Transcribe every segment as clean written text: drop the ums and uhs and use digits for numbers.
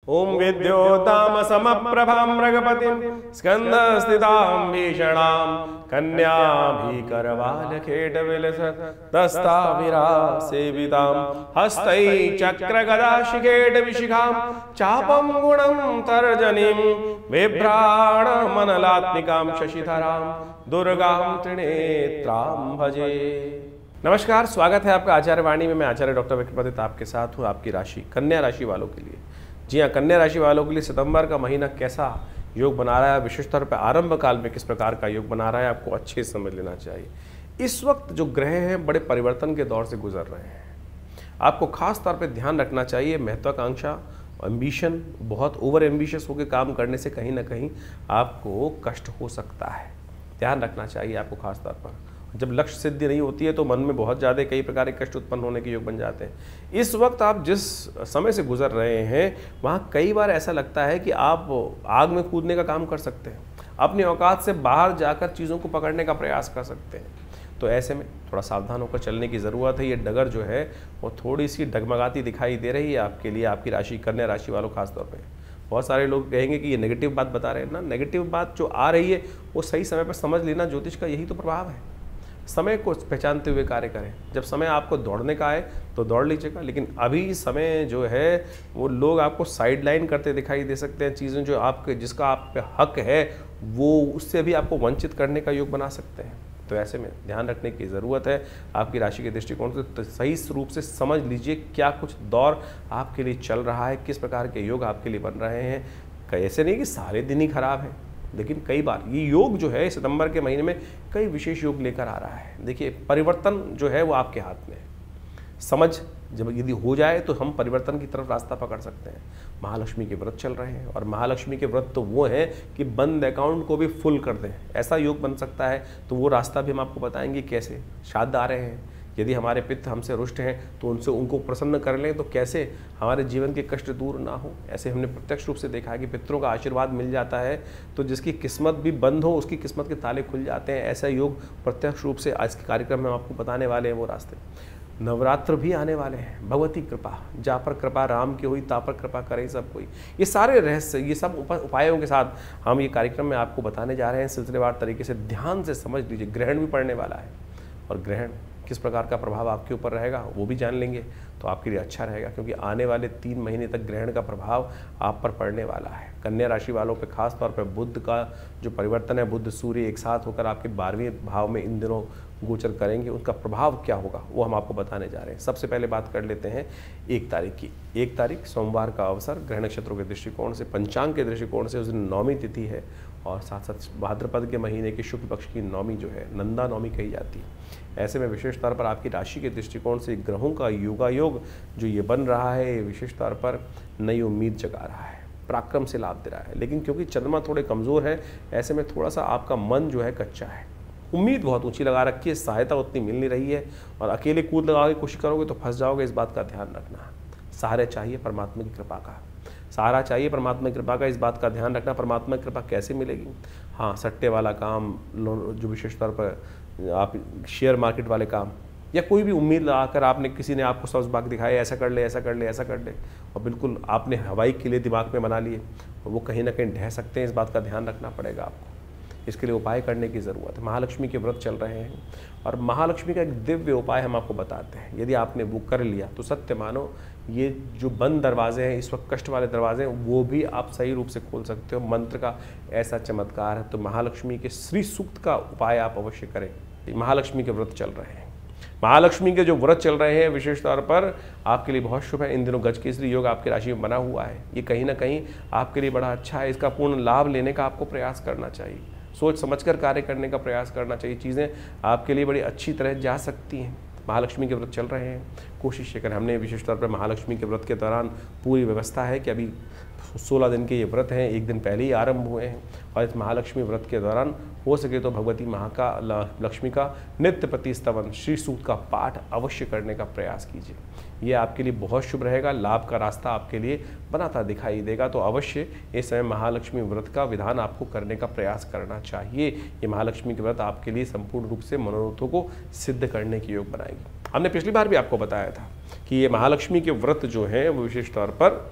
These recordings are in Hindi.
ओम विद्योताम समप्रभां मृगपतिं स्कंदस्थितां भीषणां कन्याभिकरवालखेटविलसत्तस्ताभिरासेवितां हस्तै चक्रगदाशिखेटविशिखां चापं गुणं तर्जनीं बिभ्राणमनलात्मिकां शशिधरां दुर्गां त्रिनेत्रां भजे। नमस्कार, स्वागत है आपका आचार्य वाणी में। मैं आचार्य डॉक्टर विक्रमादित्य आपके साथ हूँ। आपकी राशि कन्या राशि वालों के लिए, जी हाँ, कन्या राशि वालों के लिए सितंबर का महीना कैसा योग बना रहा है, विशेष तौर पर आरंभ काल में किस प्रकार का योग बना रहा है, आपको अच्छे से समझ लेना चाहिए। इस वक्त जो ग्रह हैं बड़े परिवर्तन के दौर से गुजर रहे हैं। आपको खास तौर पे ध्यान रखना चाहिए, महत्वाकांक्षा, एम्बिशन, बहुत ओवर एम्बिशियस होकर काम करने से कहीं ना कहीं आपको कष्ट हो सकता है। ध्यान रखना चाहिए आपको खास तौर पर। जब लक्ष्य सिद्धि नहीं होती है तो मन में बहुत ज़्यादा कई प्रकार के कष्ट उत्पन्न होने के योग बन जाते हैं। इस वक्त आप जिस समय से गुजर रहे हैं वहाँ कई बार ऐसा लगता है कि आप आग में कूदने का काम कर सकते हैं, अपनी औकात से बाहर जाकर चीज़ों को पकड़ने का प्रयास कर सकते हैं। तो ऐसे में थोड़ा सावधान होकर चलने की ज़रूरत है। ये डगर जो है वो थोड़ी सी डगमगाती दिखाई दे रही है आपके लिए, आपकी राशि कन्या राशि वालों खासतौर पर। बहुत सारे लोग कहेंगे कि ये नेगेटिव बात बता रहे हैं ना। नेगेटिव बात जो आ रही है वो सही समय पर समझ लेना, ज्योतिष का यही तो प्रभाव है। समय को पहचानते हुए कार्य करें। जब समय आपको दौड़ने का आए तो दौड़ लीजिएगा, लेकिन अभी समय जो है वो लोग आपको साइडलाइन करते दिखाई दे सकते हैं। चीज़ें जो आपके जिसका आप पे हक है वो उससे भी आपको वंचित करने का योग बना सकते हैं। तो ऐसे में ध्यान रखने की ज़रूरत है आपकी राशि के दृष्टिकोण से। तो सही रूप से समझ लीजिए क्या कुछ दौर आपके लिए चल रहा है, किस प्रकार के योग आपके लिए बन रहे हैं। ऐसे नहीं कि सारे दिन ही खराब है, लेकिन कई बार ये योग जो है सितंबर के महीने में कई विशेष योग लेकर आ रहा है। देखिए, परिवर्तन जो है वो आपके हाथ में है। समझ जब यदि हो जाए तो हम परिवर्तन की तरफ रास्ता पकड़ सकते हैं। महालक्ष्मी के व्रत चल रहे हैं और महालक्ष्मी के व्रत तो वो है कि बंद अकाउंट को भी फुल कर दें, ऐसा योग बन सकता है। तो वो रास्ता भी हम आपको बताएंगे कैसे। श्राद्ध आ रहे हैं, यदि हमारे पितृ हमसे रुष्ट हैं तो उनको प्रसन्न कर लें तो कैसे हमारे जीवन के कष्ट दूर ना हो। ऐसे हमने प्रत्यक्ष रूप से देखा है कि पितरों का आशीर्वाद मिल जाता है तो जिसकी किस्मत भी बंद हो उसकी किस्मत के ताले खुल जाते हैं। ऐसा योग प्रत्यक्ष रूप से आज के कार्यक्रम में हम आपको बताने वाले हैं वो रास्ते। नवरात्र भी आने वाले हैं। भगवती कृपा, जा पर कृपा राम की हुई ता पर कृपा करे सब कोई। ये सारे रहस्य, ये सब उपायों के साथ हम ये कार्यक्रम में आपको बताने जा रहे हैं सिलसिलेवार तरीके से। ध्यान से समझ लीजिए। ग्रहण भी पड़ने वाला है और ग्रहण किस प्रकार का प्रभाव आपके ऊपर रहेगा वो भी जान लेंगे तो आपके लिए अच्छा रहेगा, क्योंकि आने वाले 3 महीने तक ग्रहण का प्रभाव आप पर पड़ने वाला है। कन्या राशि वालों पे खास तौर पे बुध का जो परिवर्तन है, बुध सूर्य एक साथ होकर आपके 12वें भाव में इन दिनों गोचर करेंगे। उनका प्रभाव क्या होगा वो हम आपको बताने जा रहे हैं। सबसे पहले बात कर लेते हैं 1 तारीख की। 1 तारीख सोमवार का अवसर ग्रहण नक्षत्रों के दृष्टिकोण से, पंचांग के दृष्टिकोण से उस दिन नौमी तिथि है और साथ साथ भाद्रपद के महीने की शुक्ल पक्ष की नौमी जो है नंदा नौमी कही जाती है। ऐसे में विशेष तौर पर आपकी राशि के दृष्टिकोण से ग्रहों का योगायोग जो ये बन रहा है ये विशेष तौर पर नई उम्मीद जगा रहा है, पराक्रम से लाभ दे रहा है। लेकिन क्योंकि चंद्रमा थोड़े कमज़ोर है ऐसे में थोड़ा सा आपका मन जो है कच्चा है। उम्मीद बहुत ऊंची लगा रखी है, सहायता उतनी मिल नहीं रही है और अकेले कूद लगा के कोशिश करोगे तो फंस जाओगे। इस बात का ध्यान रखना। सहारा चाहिए परमात्मा की कृपा का, सहारा चाहिए परमात्मा की कृपा का। इस बात का ध्यान रखना। परमात्मा की कृपा कैसे मिलेगी? हाँ, सट्टे वाला काम, जो विशेष तौर पर आप शेयर मार्केट वाले काम, या कोई भी उम्मीद लगाकर आपने किसी ने आपको सब्ज़ बाग दिखाया, ऐसा कर ले ऐसा कर ले ऐसा कर ले, और बिल्कुल आपने हवाई के लिए दिमाग में बना लिए, और वो कहीं ना कहीं ढह सकते हैं। इस बात का ध्यान रखना पड़ेगा आपको। इसके लिए उपाय करने की ज़रूरत है। महालक्ष्मी के व्रत चल रहे हैं और महालक्ष्मी का एक दिव्य उपाय हम आपको बताते हैं। यदि आपने वो कर लिया तो सत्य मानो ये जो बंद दरवाजे हैं, इस वक्त कष्ट वाले दरवाजे हैं, वो भी आप सही रूप से खोल सकते हो। मंत्र का ऐसा चमत्कार है। तो महालक्ष्मी के श्री सूक्त का उपाय आप अवश्य करें। महालक्ष्मी के व्रत चल रहे हैं। महालक्ष्मी के जो व्रत चल रहे हैं विशेष तौर पर आपके लिए बहुत शुभ है। इन दिनों गजकेसरी योग आपकी राशि में बना हुआ है। ये कहीं ना कहीं आपके लिए बड़ा अच्छा है। इसका पूर्ण लाभ लेने का आपको प्रयास करना चाहिए। सोच समझकर कार्य करने का प्रयास करना चाहिए। चीज़ें आपके लिए बड़ी अच्छी तरह जा सकती हैं। महालक्ष्मी के व्रत चल रहे हैं, कोशिश ये करें। हमने विशेष तौर पर महालक्ष्मी के व्रत के दौरान पूरी व्यवस्था है कि अभी 16 दिन के ये व्रत हैं, एक दिन पहले ही आरंभ हुए हैं और इस महालक्ष्मी व्रत के दौरान हो सके तो भगवती लक्ष्मी का नित्य प्रति स्तवन श्री सूक्त का पाठ अवश्य करने का प्रयास कीजिए। ये आपके लिए बहुत शुभ रहेगा। लाभ का रास्ता आपके लिए बनाता दिखाई देगा। तो अवश्य इस समय महालक्ष्मी व्रत का विधान आपको करने का प्रयास करना चाहिए। ये महालक्ष्मी के व्रत आपके लिए संपूर्ण रूप से मनोरथों को सिद्ध करने की योग बनाएगी। हमने पिछली बार भी आपको बताया था कि ये महालक्ष्मी के व्रत जो हैं वो विशेष तौर पर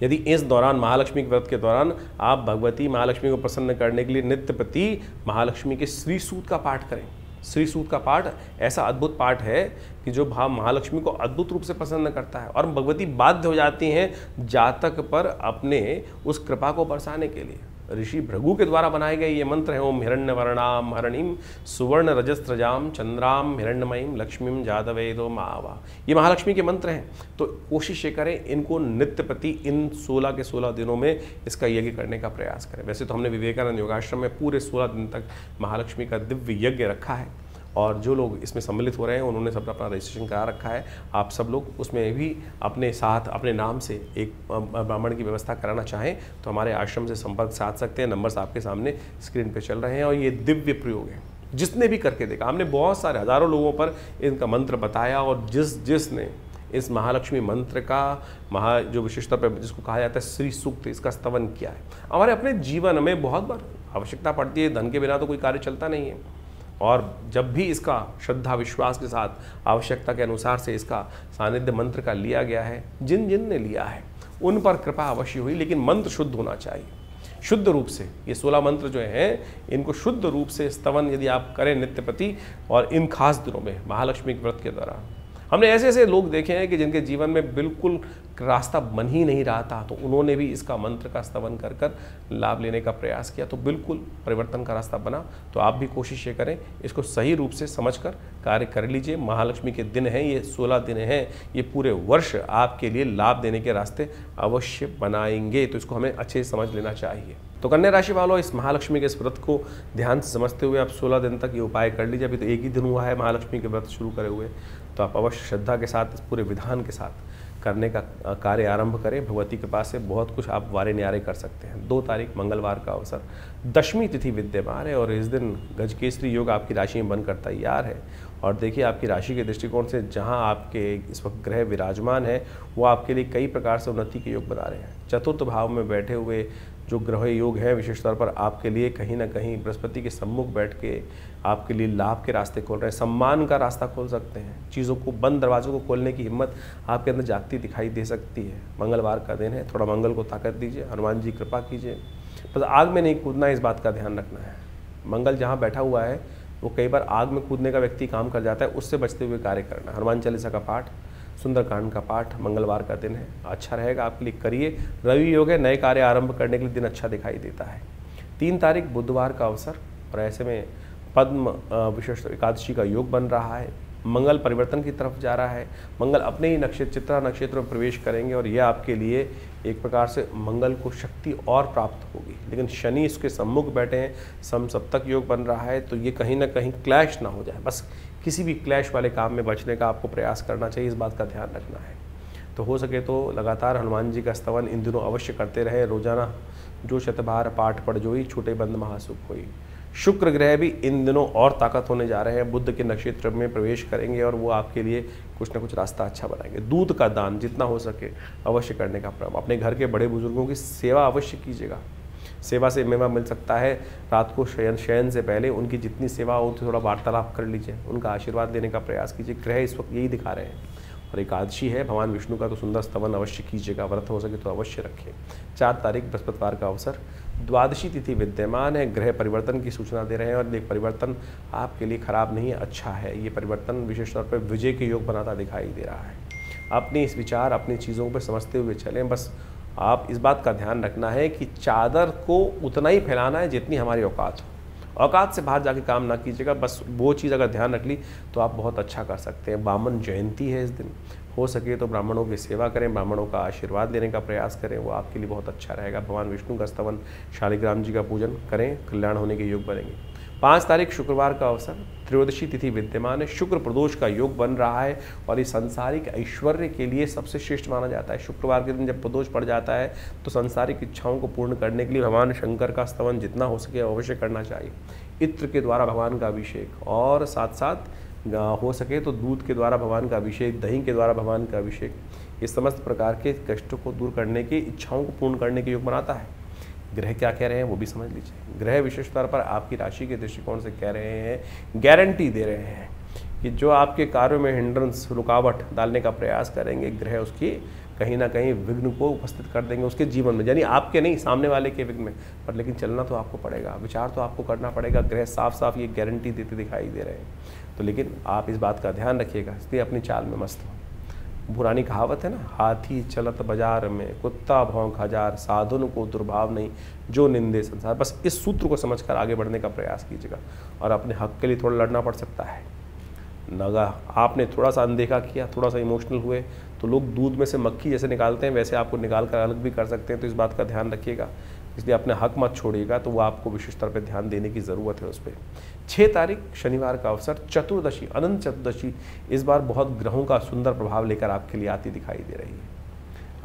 यदि इस दौरान महालक्ष्मी के व्रत के दौरान आप भगवती महालक्ष्मी को प्रसन्न करने के लिए नित्य प्रति महालक्ष्मी के श्री सूक्त का पाठ करें। श्री सूक्त का पाठ ऐसा अद्भुत पाठ है कि जो महालक्ष्मी को अद्भुत रूप से प्रसन्न करता है और भगवती बाध्य हो जाती हैं जातक पर अपने उस कृपा को बरसाने के लिए। ऋषि भृगु के द्वारा बनाए गए ये मंत्र है, ओम हिरण्यवर्णाम हरणीम सुवर्ण रजस्त्रजाम चंद्राम हिरण्यमयीम लक्ष्मीम जातवेदो मावा, ये महालक्ष्मी के मंत्र हैं। तो कोशिश ये करें इनको नित्य प्रति इन 16 के 16 दिनों में इसका यज्ञ करने का प्रयास करें। वैसे तो हमने विवेकानंद योगाश्रम में पूरे 16 दिन तक महालक्ष्मी का दिव्य यज्ञ रखा है और जो लोग इसमें सम्मिलित हो रहे हैं उन्होंने सब अपना रजिस्ट्रेशन करा रखा है। आप सब लोग उसमें भी अपने साथ अपने नाम से एक ब्राह्मण की व्यवस्था कराना चाहें तो हमारे आश्रम से संपर्क साध सकते हैं। नंबर्स आपके सामने स्क्रीन पे चल रहे हैं और ये दिव्य प्रयोग है। जिसने भी करके देखा, हमने बहुत सारे हज़ारों लोगों पर इनका मंत्र बताया और जिसने इस महालक्ष्मी मंत्र का जो विशेषता पर जिसको कहा जाता है श्री सूक्त, इसका स्तवन किया है। हमारे अपने जीवन में बहुत बार आवश्यकता पड़ती है, धन के बिना तो कोई कार्य चलता नहीं है और जब भी इसका श्रद्धा विश्वास के साथ आवश्यकता के अनुसार से इसका सानिध्य मंत्र का लिया गया है, जिन ने लिया है उन पर कृपा अवश्य हुई। लेकिन मंत्र शुद्ध होना चाहिए, शुद्ध रूप से। ये 16 मंत्र जो हैं इनको शुद्ध रूप से स्तवन यदि आप करें नित्य प्रति और इन खास दिनों में महालक्ष्मी के व्रत के दौरान। हमने ऐसे ऐसे लोग देखे हैं कि जिनके जीवन में बिल्कुल रास्ता बन ही नहीं रहा था तो उन्होंने भी इसका मंत्र का स्तवन कर कर लाभ लेने का प्रयास किया तो बिल्कुल परिवर्तन का रास्ता बना। तो आप भी कोशिश ये करें, इसको सही रूप से समझकर कार्य कर लीजिए। महालक्ष्मी के दिन हैं, ये 16 दिन हैं, ये पूरे वर्ष आपके लिए लाभ देने के रास्ते अवश्य बनाएंगे। तो इसको हमें अच्छे से समझ लेना चाहिए। तो कन्या राशि वालों, इस महालक्ष्मी के इस व्रत को ध्यान से समझते हुए आप 16 दिन तक ये उपाय कर लीजिए। अभी तो एक ही दिन हुआ है महालक्ष्मी के व्रत शुरू करे हुए, तो आप अवश्य श्रद्धा के साथ इस पूरे विधान के साथ करने का कार्य आरंभ करें। भगवती कृपा से बहुत कुछ आप वारे न्यारे कर सकते हैं। 2 तारीख मंगलवार का अवसर, दशमी तिथि विद्यमान है और इस दिन गजकेसरी योग आपकी राशि में बनकर तैयार है। और देखिए आपकी राशि के दृष्टिकोण से जहां आपके इस वक्त ग्रह विराजमान है वो आपके लिए कई प्रकार से उन्नति के योग बना रहे हैं। चतुर्थ भाव में बैठे हुए जो ग्रह योग है विशेष तौर पर आपके लिए कहीं ना कहीं बृहस्पति के सम्मुख बैठ के आपके लिए लाभ के रास्ते खोल रहे हैं, सम्मान का रास्ता खोल सकते हैं। चीज़ों को, बंद दरवाज़ों को खोलने की हिम्मत आपके अंदर जागती दिखाई दे सकती है। मंगलवार का दिन है, थोड़ा मंगल को ताकत दीजिए, हनुमान जी कृपा कीजिए। बस आग में नहीं कूदना, इस बात का ध्यान रखना है। मंगल जहाँ बैठा हुआ है वो कई बार आग में कूदने का व्यक्ति काम कर जाता है, उससे बचते हुए कार्य करना। हनुमान चालीसा का पाठ, सुंदरकांड का पाठ, मंगलवार का दिन है, अच्छा रहेगा आपके लिए, करिए। रवि योग है, नए कार्य आरंभ करने के लिए दिन अच्छा दिखाई देता है। 3 तारीख बुधवार का अवसर और ऐसे में पद्म विशेष एकादशी का योग बन रहा है। मंगल परिवर्तन की तरफ जा रहा है। मंगल अपने ही नक्षत्र चित्रा नक्षत्र में प्रवेश करेंगे और यह आपके लिए एक प्रकार से मंगल को शक्ति और प्राप्त होगी। लेकिन शनि इसके सम्मुख बैठे हैं, समसप्तक योग बन रहा है, तो ये कहीं ना कहीं क्लैश ना हो जाए। बस किसी भी क्लैश वाले काम में बचने का आपको प्रयास करना चाहिए, इस बात का ध्यान रखना है। तो हो सके तो लगातार हनुमान जी का स्तवन इन दिनों अवश्य करते रहे। रोजाना जो शतबार पाठ पढ़ जोई, छूटे बंद महासुख होई। शुक्र ग्रह भी इन दिनों और ताकत होने जा रहे हैं, बुध के नक्षत्र में प्रवेश करेंगे और वो आपके लिए कुछ ना कुछ रास्ता अच्छा बनाएंगे। दूध का दान जितना हो सके अवश्य करने का प्रयास। अपने घर के बड़े बुजुर्गों की सेवा अवश्य कीजिएगा, सेवा से मेवा मिल सकता है। रात को शयन से पहले उनकी जितनी सेवा हो थोड़ा वार्तालाप कर लीजिए, उनका आशीर्वाद लेने का प्रयास कीजिए। ग्रह इस वक्त यही दिखा रहे हैं। और एकादशी है, भगवान विष्णु का तो सुंदर स्तवन अवश्य कीजिएगा, व्रत हो सके तो अवश्य रखें। 4 तारीख बृहस्पतिवार का अवसर, द्वादशी तिथि विद्यमान है। ग्रह परिवर्तन की सूचना दे रहे हैं और ये परिवर्तन आपके लिए खराब नहीं है, अच्छा है। ये परिवर्तन विशेष तौर पर विजय के योग बनाता दिखाई दे रहा है। अपने इस विचार, अपनी चीज़ों पर समझते हुए चलें। बस आप इस बात का ध्यान रखना है कि चादर को उतना ही फैलाना है जितनी हमारी औकात हो। औकात से बाहर जाके काम ना कीजिएगा। बस वो चीज़ अगर ध्यान रख ली तो आप बहुत अच्छा कर सकते हैं। ब्राह्मण जयंती है इस दिन, हो सके तो ब्राह्मणों की सेवा करें, ब्राह्मणों का आशीर्वाद लेने का प्रयास करें, वो आपके लिए बहुत अच्छा रहेगा। भगवान विष्णु का स्तवन, शालिग्राम जी का पूजन करें, कल्याण होने के योग बनेंगे। 5 तारीख शुक्रवार का अवसर, त्रयोदशी तिथि विद्यमान है। शुक्र प्रदोष का योग बन रहा है और ये सांसारिक ऐश्वर्य के लिए सबसे श्रेष्ठ माना जाता है। शुक्रवार के दिन जब प्रदोष पड़ जाता है तो सांसारिक इच्छाओं को पूर्ण करने के लिए भगवान शंकर का स्तवन जितना हो सके अवश्य करना चाहिए। इत्र के द्वारा भगवान का अभिषेक और साथ साथ हो सके तो दूध के द्वारा भगवान का अभिषेक, दही के द्वारा भगवान का अभिषेक, ये समस्त प्रकार के कष्टों को दूर करने के, इच्छाओं को पूर्ण करने के योग बनाता है। ग्रह क्या कह रहे हैं वो भी समझ लीजिए। ग्रह विशेष तौर पर आपकी राशि के दृष्टिकोण से कह रहे हैं, गारंटी दे रहे हैं कि जो आपके कार्यों में हिंड्रेंस, रुकावट डालने का प्रयास करेंगे, ग्रह उसकी कहीं ना कहीं विघ्न को उपस्थित कर देंगे उसके जीवन में, यानी आपके नहीं, सामने वाले के विघ्न में। पर लेकिन चलना तो आपको पड़ेगा, विचार तो आपको करना पड़ेगा। ग्रह साफ साफ ये गारंटी देते दिखाई दे रहे हैं। तो लेकिन आप इस बात का ध्यान रखिएगा, इसलिए अपनी चाल में मस्त हो। पुरानी कहावत है ना, हाथी चलत बाजार में, कुत्ता भौंक हजार, साधुन को दुर्भाव नहीं, जो निंदे संसार। बस इस सूत्र को समझकर आगे बढ़ने का प्रयास कीजिएगा। और अपने हक के लिए थोड़ा लड़ना पड़ सकता है। नगा आपने थोड़ा सा अनदेखा किया, थोड़ा सा इमोशनल हुए, तो लोग दूध में से मक्खी जैसे निकालते हैं, वैसे आपको निकाल कर अलग भी कर सकते हैं। तो इस बात का ध्यान रखिएगा, इसलिए अपने हक मत छोड़िएगा। तो वो आपको विशेष तौर पे ध्यान देने की ज़रूरत है उस पर। 6 तारीख शनिवार का अवसर, चतुर्दशी, अनंत चतुर्दशी इस बार बहुत ग्रहों का सुंदर प्रभाव लेकर आपके लिए आती दिखाई दे रही है।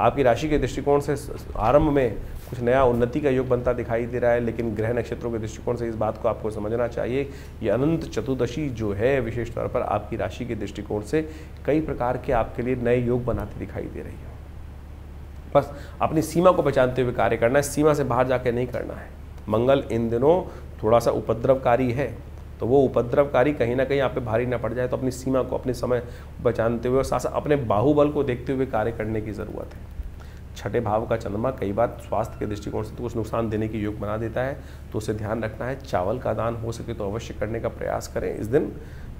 आपकी राशि के दृष्टिकोण से आरंभ में कुछ नया उन्नति का योग बनता दिखाई दे रहा है, लेकिन ग्रह नक्षत्रों के दृष्टिकोण से इस बात को आपको समझना चाहिए, ये अनंत चतुर्दशी जो है विशेष तौर पर आपकी राशि के दृष्टिकोण से कई प्रकार के आपके लिए नए योग बनाती दिखाई दे रही है। बस अपनी सीमा को पहचानते हुए कार्य करना है, सीमा से बाहर जाके नहीं करना है। मंगल इन दिनों थोड़ा सा उपद्रवकारी है, तो वो उपद्रवकारी कहीं ना कहीं आप पे भारी ना पड़ जाए। तो अपनी सीमा को, अपने समय बचाते हुए और साथ साथ अपने बाहुबल को देखते हुए कार्य करने की ज़रूरत है। 6ठे भाव का चंद्रमा कई बार स्वास्थ्य के दृष्टिकोण से तो कुछ नुकसान देने की योग बना देता है, तो उसे ध्यान रखना है। चावल का दान हो सके तो अवश्य करने का प्रयास करें इस दिन।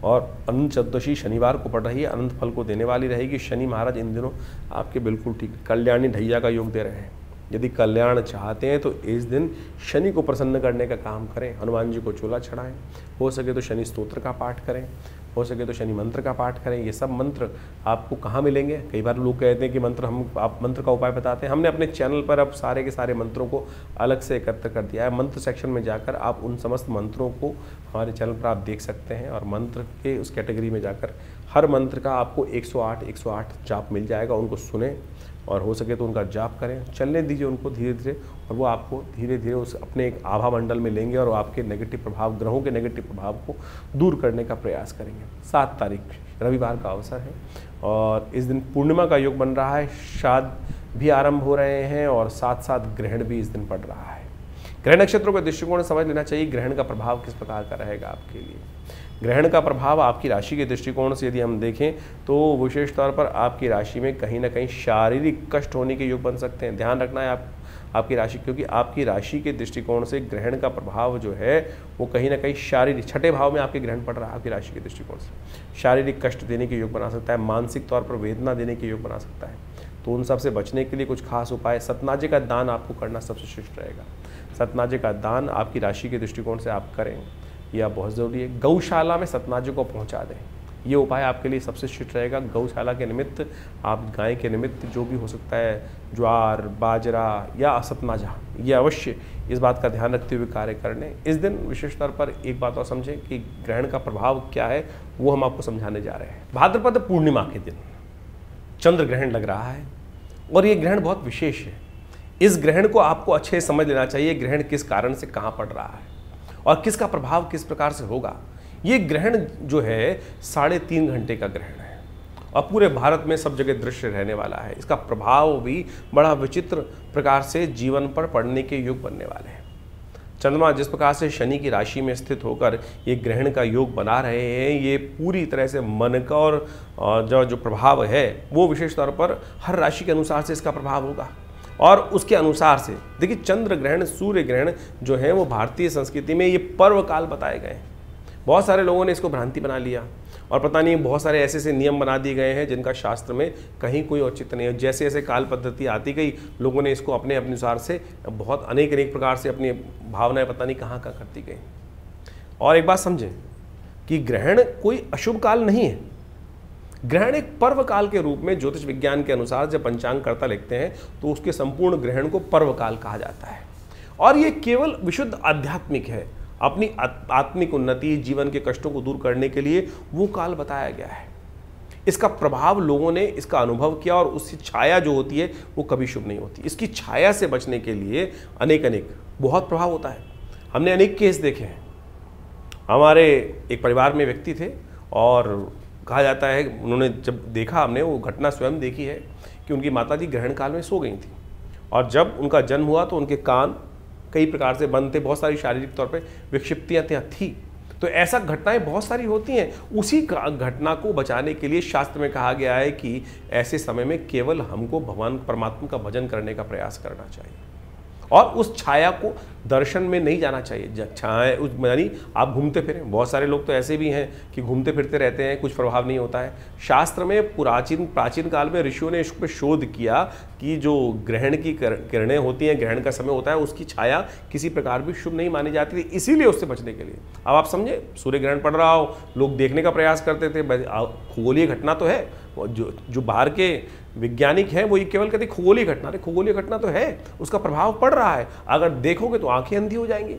और अनंत चतुर्दशी शनिवार को पड़ रही है, अनंत फल को देने वाली रहेगी। शनि महाराज इन दिनों आपके बिल्कुल ठीक कल्याणी ढैया का योग दे रहे हैं। यदि कल्याण चाहते हैं तो इस दिन शनि को प्रसन्न करने का काम करें। हनुमान जी को चोला चढ़ाएं, हो सके तो शनि स्तोत्र का पाठ करें, हो सके तो शनि मंत्र का पाठ करें। ये सब मंत्र आपको कहाँ मिलेंगे? कई बार लोग कहते हैं कि मंत्र आप मंत्र का उपाय बताते हैं। हमने अपने चैनल पर अब सारे के सारे मंत्रों को अलग से एकत्र कर दिया है। मंत्र सेक्शन में जाकर आप उन समस्त मंत्रों को हमारे चैनल पर आप देख सकते हैं, और मंत्र के उस कैटेगरी में जाकर हर मंत्र का आपको 108 जाप मिल जाएगा। उनको सुने और हो सके तो उनका जाप करें, चलने दीजिए उनको धीरे धीरे, और वो आपको धीरे धीरे उस अपने एक आभा मंडल में लेंगे और आपके नेगेटिव प्रभाव, ग्रहों के नेगेटिव प्रभाव को दूर करने का प्रयास करेंगे। 7 तारीख रविवार का अवसर है और इस दिन पूर्णिमा का योग बन रहा है। श्राद्ध भी आरंभ हो रहे हैं और साथ साथ ग्रहण भी इस दिन पड़ रहा है। ग्रह नक्षत्रों के दृष्टिकोण से समझ लेना चाहिए ग्रहण का प्रभाव किस प्रकार का रहेगा आपके लिए। ग्रहण का प्रभाव आपकी राशि के दृष्टिकोण से यदि हम देखें तो विशेष तौर पर आपकी राशि में कहीं ना कहीं शारीरिक कष्ट होने के योग बन सकते हैं। ध्यान रखना है आपकी राशि, क्योंकि आपकी राशि के दृष्टिकोण से ग्रहण का प्रभाव जो है वो कहीं ना कहीं शारीरिक, 6ठे भाव में आपके ग्रहण पड़ रहा है, आपकी राशि के दृष्टिकोण से शारीरिक कष्ट देने के योग बना सकता है, मानसिक तौर पर वेदना देने के योग बना सकता है। तो उन सब से बचने के लिए कुछ खास उपाय, सतनाजे का दान आपको करना सबसे श्रेष्ठ रहेगा। सतनाजे का दान आपकी राशि के दृष्टिकोण से आप करें, यह बहुत ज़रूरी है। गौशाला में सतनाजे को पहुंचा दें, ये उपाय आपके लिए सबसे श्रेष्ठ रहेगा। गौशाला के निमित्त आप गाय के निमित्त जो भी हो सकता है, ज्वार, बाजरा या सतनाजा, ये अवश्य इस बात का ध्यान रखते हुए कार्य करने। इस दिन विशेष तौर पर एक बात और समझें कि ग्रहण का प्रभाव क्या है, वो हम आपको समझाने जा रहे हैं। भाद्रपद पूर्णिमा के दिन चंद्र ग्रहण लग रहा है और ये ग्रहण बहुत विशेष है। इस ग्रहण को आपको अच्छे से समझ लेना चाहिए, ग्रहण किस कारण से कहाँ पड़ रहा है और किसका प्रभाव किस प्रकार से होगा। ये ग्रहण जो है 3.5 घंटे का ग्रहण है और पूरे भारत में सब जगह दृश्य रहने वाला है। इसका प्रभाव भी बड़ा विचित्र प्रकार से जीवन पर पड़ने के योग बनने वाले हैं। चंद्रमा जिस प्रकार से शनि की राशि में स्थित होकर ये ग्रहण का योग बना रहे हैं, ये पूरी तरह से मन का और जो प्रभाव है वो विशेष तौर पर हर राशि के अनुसार से इसका प्रभाव होगा। और उसके अनुसार से देखिए, चंद्र ग्रहण, सूर्य ग्रहण जो है वो भारतीय संस्कृति में ये पर्व काल बताए गए हैं। बहुत सारे लोगों ने इसको भ्रांति बना लिया और पता नहीं बहुत सारे ऐसे ऐसे नियम बना दिए गए हैं जिनका शास्त्र में कहीं कोई औचित्य नहीं है। जैसे जैसे काल पद्धति आती गई, लोगों ने इसको अपने अनुसार से बहुत अनेक प्रकार से अपनी भावनाएं पता नहीं कहाँ कहाँ करती गई। और एक बात समझें कि ग्रहण कोई अशुभ काल नहीं है। ग्रहण एक पर्व काल के रूप में ज्योतिष विज्ञान के अनुसार जब पंचांगकर्ता लिखते हैं तो उसके संपूर्ण ग्रहण को पर्व काल कहा जाता है। और ये केवल विशुद्ध आध्यात्मिक है, अपनी आत्मिक उन्नति, जीवन के कष्टों को दूर करने के लिए वो काल बताया गया है। इसका प्रभाव लोगों ने इसका अनुभव किया और उसकी छाया जो होती है वो कभी शुभ नहीं होती। इसकी छाया से बचने के लिए अनेक बहुत प्रभाव होता है। हमने अनेक केस देखे हैं। हमारे एक परिवार में व्यक्ति थे और कहा जाता है, उन्होंने जब देखा, हमने वो घटना स्वयं देखी है कि उनकी माता जी ग्रहण काल में सो गई थी और जब उनका जन्म हुआ तो उनके कान कई प्रकार से बंद थे, बहुत सारी शारीरिक तौर पे विक्षिप्तियाँ थी। तो ऐसा घटनाएं बहुत सारी होती हैं। उसी घटना को बचाने के लिए शास्त्र में कहा गया है कि ऐसे समय में केवल हमको भगवान परमात्मा का भजन करने का प्रयास करना चाहिए और उस छाया को दर्शन में नहीं जाना चाहिए। छाया उस यानी आप घूमते फिरें, बहुत सारे लोग तो ऐसे भी हैं कि घूमते फिरते रहते हैं, कुछ प्रभाव नहीं होता है। शास्त्र में प्राचीन काल में ऋषियों ने इस पर शोध किया कि जो ग्रहण की किरणें होती हैं, ग्रहण का समय होता है, उसकी छाया किसी प्रकार भी शुभ नहीं मानी जाती थी, इसीलिए उससे बचने के लिए। अब आप समझे, सूर्य ग्रहण पड़ रहा हो, लोग देखने का प्रयास करते थे, खगोलीय घटना तो है, जो बाहर के वैज्ञानिक हैं वो ये केवल कहते खगोलीय घटना तो है, उसका प्रभाव पड़ रहा है, अगर देखोगे तो आंखें अंधी हो जाएंगी।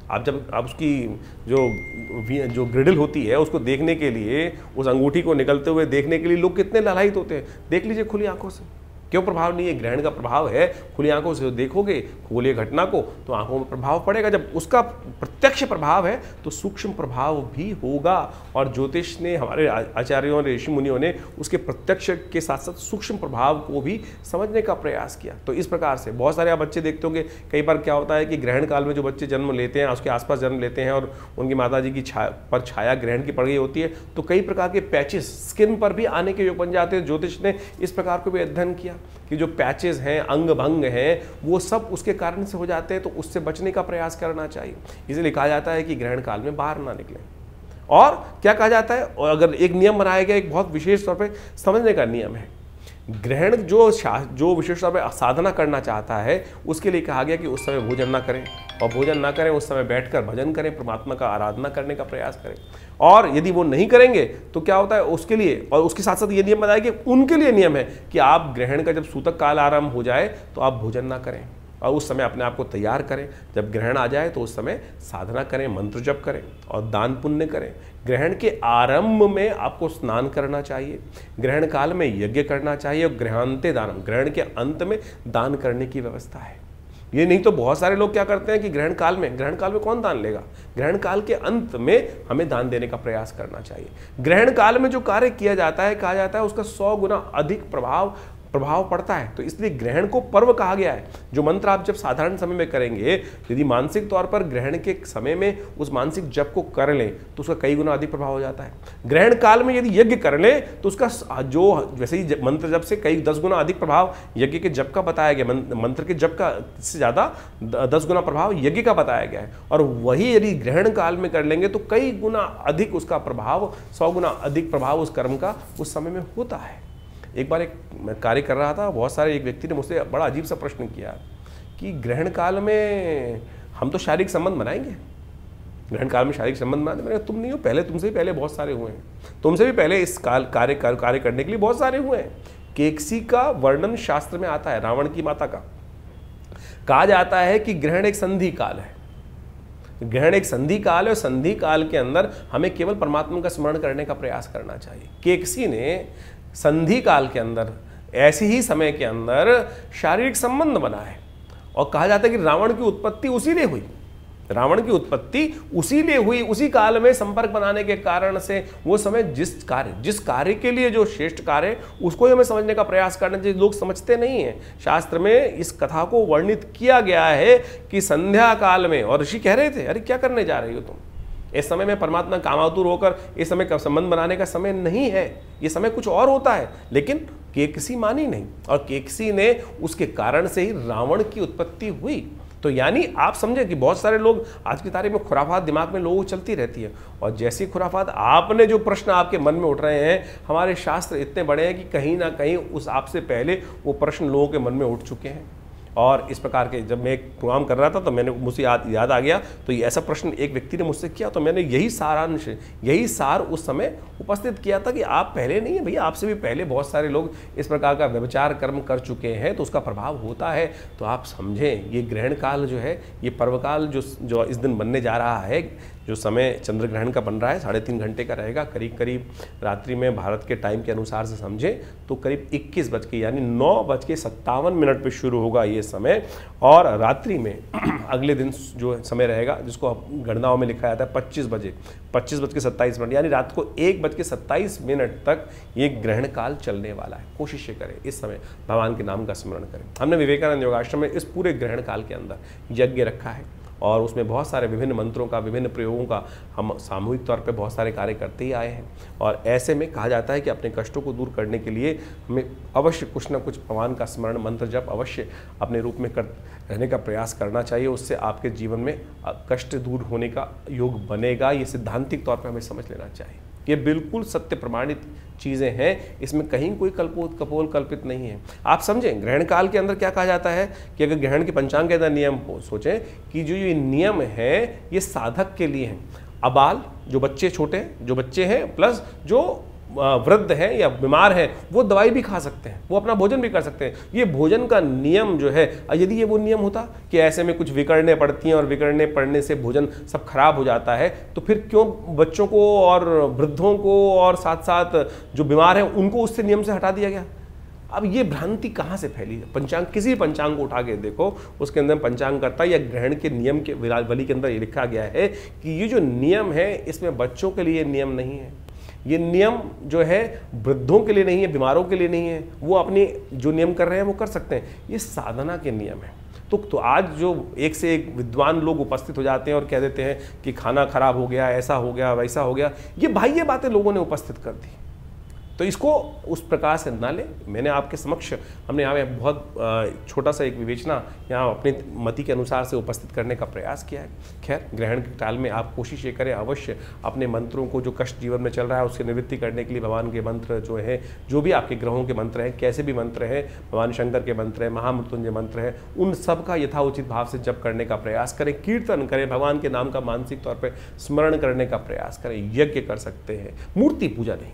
आप उसकी जो ग्रिडल होती है उसको देखने के लिए, उस अंगूठी को निकलते हुए देखने के लिए लोग कितने लालायित होते हैं। देख लीजिए खुली आंखों से, क्यों प्रभाव नहीं है? ग्रहण का प्रभाव है, खुली आंखों से देखोगे खगोलीय घटना को तो आंखों में प्रभाव पड़ेगा। जब उसका प्रत्यक्ष प्रभाव है तो सूक्ष्म प्रभाव भी होगा, और ज्योतिष ने, हमारे आचार्यों ने, ऋषि मुनियों ने उसके प्रत्यक्ष के साथ साथ सूक्ष्म प्रभाव को भी समझने का प्रयास किया। तो इस प्रकार से बहुत सारे आप बच्चे देखते होंगे, कई बार क्या होता है कि ग्रहण काल में जो बच्चे जन्म लेते हैं, उसके आसपास जन्म लेते हैं और उनकी माता जी की छाया ग्रहण की पड़ गई होती है, तो कई प्रकार के पैचेस स्किन पर भी आने के योग बन जाते हैं। ज्योतिष ने इस प्रकार को भी अध्ययन किया कि जो पैचेस हैं, अंग भंग हैं, वो सब उसके कारण से हो जाते हैं, तो उससे बचने का प्रयास करना चाहिए। इसलिए कहा जाता है कि ग्रहण काल में बाहर ना निकलें। और क्या कहा जाता है, और अगर एक नियम बनाया गया, एक बहुत विशेष तौर पे समझने का नियम है, ग्रहण जो विशेष तौर पे साधना करना चाहता है उसके लिए कहा गया कि उस समय भोजन ना करें, और भोजन ना करें उस समय बैठकर भजन करें, परमात्मा का आराधना करने का प्रयास करें। और यदि वो नहीं करेंगे तो क्या होता है उसके लिए, और उसके साथ साथ ये नियम बताया कि उनके लिए नियम है कि आप ग्रहण का जब सूतक काल आरंभ हो जाए तो आप भोजन ना करें, और उस समय अपने आप को तैयार करें। जब ग्रहण आ जाए तो उस समय साधना करें, मंत्र जप करें और दान पुण्य करें। ग्रहण के आरंभ में आपको स्नान करना चाहिए, ग्रहण काल में यज्ञ करना चाहिए, और ग्रहांते दानम, ग्रहण के अंत में दान करने की व्यवस्था है। ये नहीं तो बहुत सारे लोग क्या करते हैं कि ग्रहण काल में कौन दान लेगा? ग्रहण काल के अंत में हमें दान देने का प्रयास करना चाहिए। ग्रहण काल में जो कार्य किया जाता है, कहा जाता है उसका 100 गुना अधिक प्रभाव पड़ता है। तो इसलिए ग्रहण को पर्व कहा गया है। जो मंत्र आप जब साधारण समय में करेंगे, यदि मानसिक तौर पर ग्रहण के समय में उस मानसिक जप को कर लें तो उसका कई गुना अधिक प्रभाव हो जाता है। ग्रहण काल में यदि यज्ञ कर लें तो उसका जो वैसे ही मंत्र जप से कई 10 गुना अधिक प्रभाव यज्ञ के जप का बताया गया, मंत्र के जप का से ज़्यादा 10 गुना प्रभाव यज्ञ का बताया गया है। और वही यदि ग्रहण काल में कर लेंगे तो कई गुना अधिक उसका प्रभाव, 100 गुना अधिक प्रभाव उस कर्म का उस समय में होता है। एक बार मैं कार्य कर रहा था, बहुत सारे एक व्यक्ति ने मुझसे बड़ा अजीब सा प्रश्न किया कि ग्रहण काल में हम तो शारीरिक संबंध बनाएंगे, ग्रहण काल में शारीरिक संबंध बनाने। मैंने तुम नहीं हो, पहले तुमसे भी पहले बहुत सारे हुए हैं, तुमसे भी पहले इस कार्य करने के लिए बहुत सारे हुए हैं। केकसी का वर्णन शास्त्र में आता है, रावण की माता का। कहा जाता है कि ग्रहण एक संधि काल है, ग्रहण एक संधि काल है, और संधि काल के अंदर हमें केवल परमात्मा का स्मरण करने का प्रयास करना चाहिए। केकसी ने संधि काल के अंदर, ऐसे ही समय के अंदर शारीरिक संबंध बना है, और कहा जाता है कि रावण की उत्पत्ति उसी लिए हुई, उसी काल में संपर्क बनाने के कारण से वो समय जिस कार्य के लिए जो श्रेष्ठ कार्य है उसको ही हमें समझने का प्रयास करना चाहिए। लोग समझते नहीं हैं। शास्त्र में इस कथा को वर्णित किया गया है कि संध्या काल में, और ऋषि कह रहे थे अरे क्या करने जा रही हो तुम, इस समय में परमात्मा कामातुर होकर इस समय का संबंध बनाने का समय नहीं है, ये समय कुछ और होता है। लेकिन केकसी मानी नहीं, और केकसी ने उसके कारण से ही रावण की उत्पत्ति हुई। तो यानी आप समझे कि बहुत सारे लोग आज की तारीख में खुराफात दिमाग में लोगों को चलती रहती है, और जैसी खुराफात आपने जो प्रश्न आपके मन में उठ रहे हैं, हमारे शास्त्र इतने बड़े हैं कि कहीं ना कहीं उस आपसे पहले वो प्रश्न लोगों के मन में उठ चुके हैं। और इस प्रकार के जब मैं एक प्रोग्राम कर रहा था तो मुझे याद आ गया, तो ये ऐसा प्रश्न एक व्यक्ति ने मुझसे किया, तो मैंने यही सार उस समय उपस्थित किया था कि आप पहले नहीं है भैया, आपसे भी पहले बहुत सारे लोग इस प्रकार का व्यभिचार कर्म कर चुके हैं, तो उसका प्रभाव होता है। तो आप समझें, ये ग्रहण काल जो है, ये पर्वकाल जो इस दिन बनने जा रहा है, जो समय चंद्र ग्रहण का बन रहा है 3.5 घंटे का रहेगा, करीब रात्रि में भारत के टाइम के अनुसार से समझें तो करीब 21 बज के यानी 9:57 पे शुरू होगा ये समय, और रात्रि में अगले दिन जो समय रहेगा, जिसको गणनाओं में लिखा जाता है 25:27 यानी रात को 1:27 तक ये ग्रहण काल चलने वाला है। कोशिश करें इस समय भगवान के नाम का स्मरण करें। हमने विवेकानंद योगाश्रम में इस पूरे ग्रहण काल के अंदर यज्ञ रखा है, और उसमें बहुत सारे विभिन्न मंत्रों का, विभिन्न प्रयोगों का हम सामूहिक तौर पे बहुत सारे कार्य करते ही आए हैं। और ऐसे में कहा जाता है कि अपने कष्टों को दूर करने के लिए हमें अवश्य कुछ ना कुछ भगवान का स्मरण, मंत्र जप अवश्य अपने रूप में रहने का प्रयास करना चाहिए। उससे आपके जीवन में कष्ट दूर होने का योग बनेगा। ये सिद्धांतिक तौर पर हमें समझ लेना चाहिए। ये बिल्कुल सत्य प्रमाणित चीज़ें हैं, इसमें कहीं कोई कपोल कल्पित नहीं है। आप समझें, ग्रहण काल के अंदर क्या कहा जाता है कि अगर ग्रहण के पंचांग के अंदर नियम सोचें कि जो ये नियम है ये साधक के लिए हैं। अबाल, जो बच्चे छोटे हैं, जो बच्चे हैं, प्लस जो वृद्ध है या बीमार है, वो दवाई भी खा सकते हैं, वो अपना भोजन भी कर सकते हैं। ये भोजन का नियम जो है, यदि ये वो नियम होता कि ऐसे में कुछ विकड़ने पड़ती हैं और विकड़ने पड़ने से भोजन सब खराब हो जाता है, तो फिर क्यों बच्चों को और वृद्धों को और साथ साथ जो बीमार हैं उनको उससे नियम से हटा दिया गया? अब ये भ्रांति कहाँ से फैली? पंचांग, किसी पंचांग को उठा के देखो, उसके अंदर पंचांग करता या ग्रहण के नियम के वली के अंदर ये लिखा गया है कि ये जो नियम है इसमें बच्चों के लिए नियम नहीं है। ये नियम जो है वृद्धों के लिए नहीं है, बीमारों के लिए नहीं है। वो अपनी जो नियम कर रहे हैं वो कर सकते हैं। ये साधना के नियम है। तो आज जो एक से एक विद्वान लोग उपस्थित हो जाते हैं और कह देते हैं कि खाना खराब हो गया, ऐसा हो गया, वैसा हो गया, ये बाह्य बातें लोगों ने उपस्थित कर दी। तो इसको उस प्रकार से ना लें। मैंने आपके समक्ष, हमने यहाँ में बहुत छोटा सा एक विवेचना यहाँ अपनी मति के अनुसार से उपस्थित करने का प्रयास किया है। खैर, ग्रहण के काल में आप कोशिश ये करें अवश्य अपने मंत्रों को, जो कष्ट जीवन में चल रहा है उससे निवृत्ति करने के लिए भगवान के मंत्र जो है, जो भी आपके ग्रहों के मंत्र हैं, कैसे भी मंत्र हैं, भगवान शंकर के मंत्र हैं, महामृत्युंजय मंत्र है, उन सब का यथाउचित भाव से जप करने का प्रयास करें, कीर्तन करें, भगवान के नाम का मानसिक तौर पर स्मरण करने का प्रयास करें। यज्ञ कर सकते हैं, मूर्ति पूजा नहीं।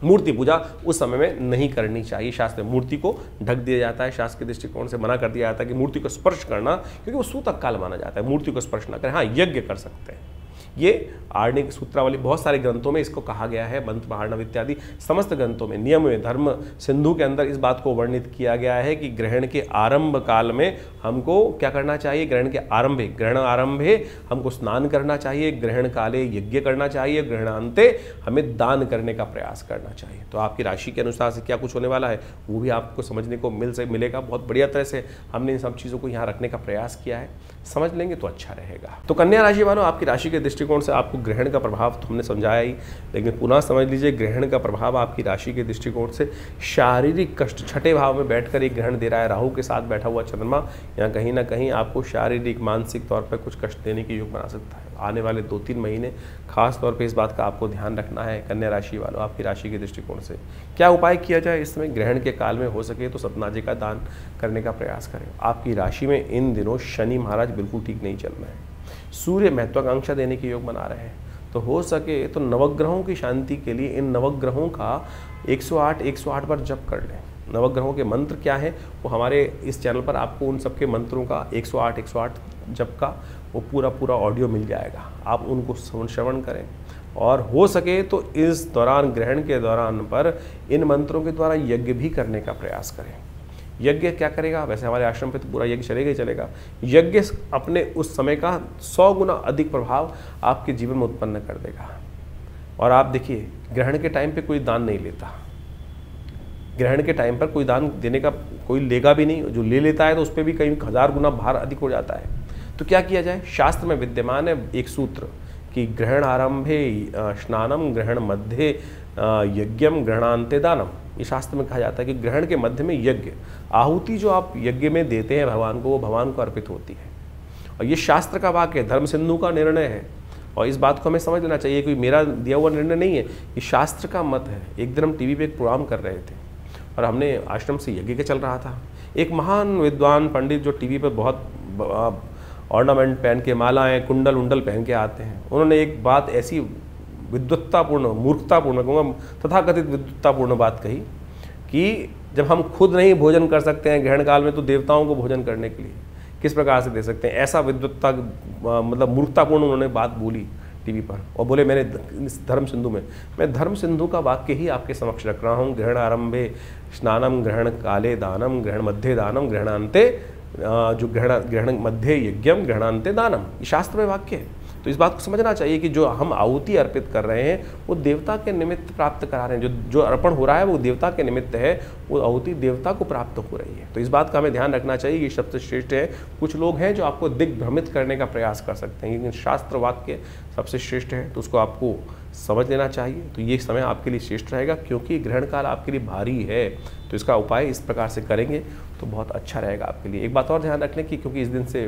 मूर्ति पूजा उस समय में नहीं करनी चाहिए। शास्त्र में मूर्ति को ढक दिया जाता है, शास्त्र के दृष्टिकोण से मना कर दिया जाता है कि मूर्ति को स्पर्श करना, क्योंकि वो सूतक काल माना जाता है, मूर्ति को स्पर्श ना करें। हाँ, यज्ञ कर सकते हैं। ये आर्णिक, सूत्रावली, बहुत सारे ग्रंथों में इसको कहा गया है। मंत्र महार्णव इत्यादि समस्त ग्रंथों में, नियम में, धर्म सिंधु के अंदर इस बात को वर्णित किया गया है कि ग्रहण के आरंभ काल में हमको क्या करना चाहिए। ग्रहण के आरंभे, ग्रहण आरंभे हमको स्नान करना चाहिए, ग्रहण काले यज्ञ करना चाहिए, ग्रहणांते हमें दान करने का प्रयास करना चाहिए। तो आपकी राशि के अनुसार से क्या कुछ होने वाला है वो भी आपको समझने को मिलेगा। बहुत बढ़िया तरह से हमने इन सब चीज़ों को यहाँ रखने का प्रयास किया है। समझ लेंगे तो अच्छा रहेगा। तो कन्या राशि वालों, आपकी राशि के दृष्टिकोण से आपको ग्रहण का प्रभाव तो हमने समझाया ही, लेकिन पुनः समझ लीजिए ग्रहण का प्रभाव आपकी राशि के दृष्टिकोण से शारीरिक कष्ट, छठे भाव में बैठकर एक ग्रहण दे रहा है। राहु के साथ बैठा हुआ चंद्रमा यहाँ कहीं ना कहीं आपको शारीरिक, मानसिक तौर पर कुछ कष्ट देने के योग बना सकता है। आने वाले 2-3 महीने खास तौर पे इस बात का आपको ध्यान रखना है। कन्या राशि वालों, आपकी राशि के दृष्टिकोण से क्या उपाय किया जाए इस समय? ग्रहण के काल में हो सके तो सतनाजे का दान करने का प्रयास करें। आपकी राशि में इन दिनों शनि महाराज बिल्कुल ठीक नहीं चल रहे हैं। सूर्य महत्वाकांक्षा देने के योग बना रहे हैं। तो हो सके तो नवग्रहों की शांति के लिए इन नवग्रहों का 108 बार जप कर लें। नवग्रहों के मंत्र क्या है वो हमारे इस चैनल पर आपको उन सबके मंत्रों का 108 जप का वो पूरा ऑडियो मिल जाएगा। आप उनको श्रवण करें और हो सके तो इस दौरान, ग्रहण के दौरान पर इन मंत्रों के द्वारा यज्ञ भी करने का प्रयास करें। यज्ञ क्या करेगा? वैसे हमारे आश्रम पे तो पूरा यज्ञ चलेगा ही चलेगा। यज्ञ अपने उस समय का 100 गुना अधिक प्रभाव आपके जीवन में उत्पन्न कर देगा। और आप देखिए, ग्रहण के टाइम पे कोई दान नहीं लेता। ग्रहण के टाइम पर कोई दान देने का कोई लेगा भी नहीं। जो ले लेता है तो उस पर भी कई 1000 गुना भार अधिक हो जाता है। तो क्या किया जाए? शास्त्र में विद्यमान है एक सूत्र कि ग्रहण आरंभे स्नानम, ग्रहण मध्य यज्ञम, ग्रहणांते दानम। ये शास्त्र में कहा जाता है कि ग्रहण के मध्य में यज्ञ, आहुति जो आप यज्ञ में देते हैं भगवान को, वो भगवान को अर्पित होती है। और ये शास्त्र का वाक्य है, धर्म सिंधु का निर्णय है। और इस बात को हमें समझ लेना चाहिए, कोई मेरा दिया हुआ निर्णय नहीं है, ये शास्त्र का मत है। एक दिन हम टीवी पे एक प्रोग्राम कर रहे थे और हमने आश्रम से यज्ञ के चल रहा था। एक महान विद्वान पंडित जो टीवी पर बहुत ऑर्नामेंट पहन के, मालाएं, कुंडल उंडल पहन के आते हैं, उन्होंने एक बात ऐसी विद्वत्तापूर्ण, मूर्खतापूर्ण कहूँगा, तथाकथित विद्वत्तापूर्ण बात कही कि जब हम खुद नहीं भोजन कर सकते हैं ग्रहण काल में, तो देवताओं को भोजन करने के लिए किस प्रकार से दे सकते हैं? ऐसा विद्वत्ता, मतलब मूर्खतापूर्ण उन्होंने बात बोली टीवी पर। और बोले मैंने धर्म सिंधु में, मैं धर्म सिंधु का वाक्य ही आपके समक्ष रख रहा हूँ। ग्रहण आरंभे स्नानम, ग्रहण काले दानम, ग्रहण मध्य दानम, ग्रहणांते जो ग्रहण मध्य यज्ञम, ग्रहणांते दानम, ये शास्त्र में वाक्य है। तो इस बात को समझना चाहिए कि जो हम आहुति अर्पित कर रहे हैं वो देवता के निमित्त प्राप्त करा रहे हैं, जो अर्पण हो रहा है वो देवता के निमित्त है, वो आहुति देवता को प्राप्त हो रही है। तो इस बात का हमें ध्यान रखना चाहिए कि सबसे श्रेष्ठ है। कुछ लोग हैं जो आपको दिग्भ्रमित करने का प्रयास कर सकते हैं, लेकिन शास्त्र वाक्य सबसे श्रेष्ठ है, तो उसको आपको समझ लेना चाहिए। तो ये समय आपके लिए श्रेष्ठ रहेगा, क्योंकि ग्रहण काल आपके लिए भारी है, तो इसका उपाय इस प्रकार से करेंगे तो बहुत अच्छा रहेगा आपके लिए। एक बात और ध्यान रखने की, क्योंकि इस दिन से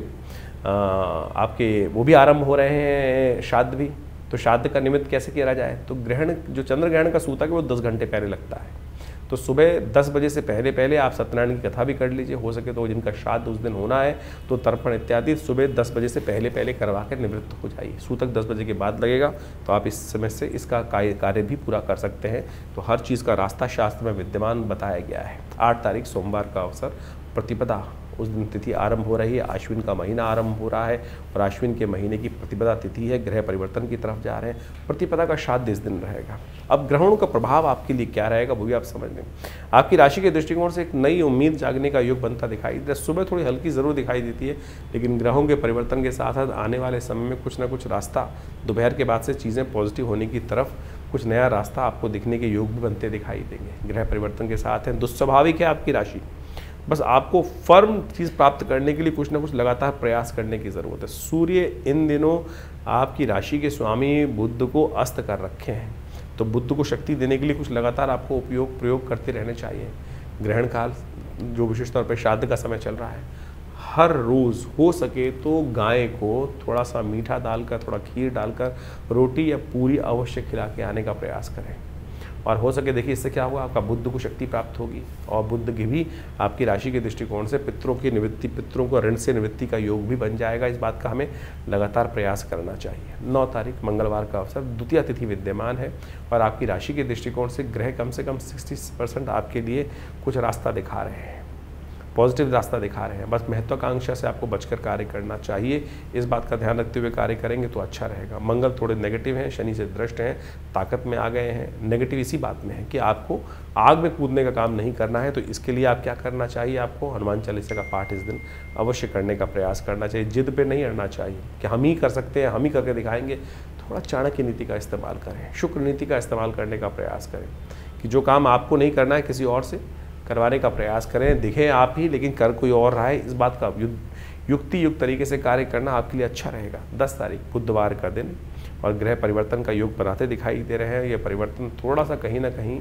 आपके वो भी आरंभ हो रहे हैं श्राद्ध भी, तो श्राद्ध का निमित्त कैसे किया जाए, तो ग्रहण जो चंद्र ग्रहण का सूतक है वो 10 घंटे पहले लगता है, तो सुबह 10 बजे से पहले आप सत्यनारायण की कथा भी कर लीजिए, हो सके तो जिनका श्राद्ध उस दिन होना है तो तर्पण इत्यादि सुबह 10 बजे से पहले करवा कर निवृत्त हो जाइए। सूतक 10 बजे के बाद लगेगा, तो आप इस समय से इसका कार्य भी पूरा कर सकते हैं। तो हर चीज़ का रास्ता शास्त्र में विद्यमान बताया गया है। 8 तारीख सोमवार का अवसर, प्रतिपदा, उस दिन तिथि आरंभ हो रही है, आश्विन का महीना आरंभ हो रहा है और आश्विन के महीने की प्रतिपदा तिथि है, ग्रह परिवर्तन की तरफ जा रहे हैं, प्रतिपदा का श्राद्ध इस दिन रहेगा। अब ग्रहणों का प्रभाव आपके लिए क्या रहेगा वो भी आप समझ लें। आपकी राशि के दृष्टिकोण से एक नई उम्मीद जागने का योग बनता दिखाई देता है। सुबह थोड़ी हल्की ज़रूर दिखाई देती है, लेकिन ग्रहों के परिवर्तन के साथ साथ आने वाले समय में कुछ ना कुछ रास्ता, दोपहर के बाद से चीज़ें पॉजिटिव होने की तरफ कुछ नया रास्ता आपको दिखने के योग भी बनते दिखाई देंगे। ग्रह परिवर्तन के साथ है, दुस्वाभाविक है आपकी राशि, बस आपको फर्म चीज़ प्राप्त करने के लिए कुछ ना कुछ लगातार प्रयास करने की ज़रूरत है। सूर्य इन दिनों आपकी राशि के स्वामी बुध को अस्त कर रखे हैं, तो बुध को शक्ति देने के लिए कुछ लगातार आपको प्रयोग करते रहने चाहिए। ग्रहण काल जो विशेष तौर पर श्राद्ध का समय चल रहा है, हर रोज़ हो सके तो गाय को थोड़ा सा मीठा डालकर, थोड़ा खीर डालकर रोटी या पूरी अवश्य खिला के आने का प्रयास करें। और हो सके देखिए इससे क्या होगा, आपका बुध को शक्ति प्राप्त होगी और बुध की भी आपकी राशि के दृष्टिकोण से पितरों की निवृत्ति, पितरों को ऋण से निवृत्ति का योग भी बन जाएगा। इस बात का हमें लगातार प्रयास करना चाहिए। 9 तारीख मंगलवार का अवसर, द्वितीय तिथि विद्यमान है और आपकी राशि के दृष्टिकोण से ग्रह कम से कम 60% आपके लिए कुछ रास्ता दिखा रहे हैं, पॉजिटिव रास्ता दिखा रहे हैं। बस महत्वाकांक्षा से आपको बचकर कार्य करना चाहिए। इस बात का ध्यान रखते हुए कार्य करेंगे तो अच्छा रहेगा। मंगल थोड़े नेगेटिव हैं, शनि से दृष्ट हैं, ताकत में आ गए हैं। नेगेटिव इसी बात में है कि आपको आग में कूदने का काम नहीं करना है, तो इसके लिए आप क्या करना चाहिए, आपको हनुमान चालीसा का पाठ इस दिन अवश्य करने का प्रयास करना चाहिए। जिद पर नहीं अड़ना चाहिए कि हम ही कर सकते हैं, हम ही करके दिखाएंगे। थोड़ा चाणक्य नीति का इस्तेमाल करें, शुक्र नीति का इस्तेमाल करने का प्रयास करें कि जो काम आपको नहीं करना है किसी और से करवाने का प्रयास करें। दिखे आप ही लेकिन कर कोई और रहा है, इस बात का युक्ति युक्त तरीके से कार्य करना आपके लिए अच्छा रहेगा। 10 तारीख बुधवार का दिन और ग्रह परिवर्तन का योग बनाते दिखाई दे रहे हैं। यह परिवर्तन थोड़ा सा कहीं ना कहीं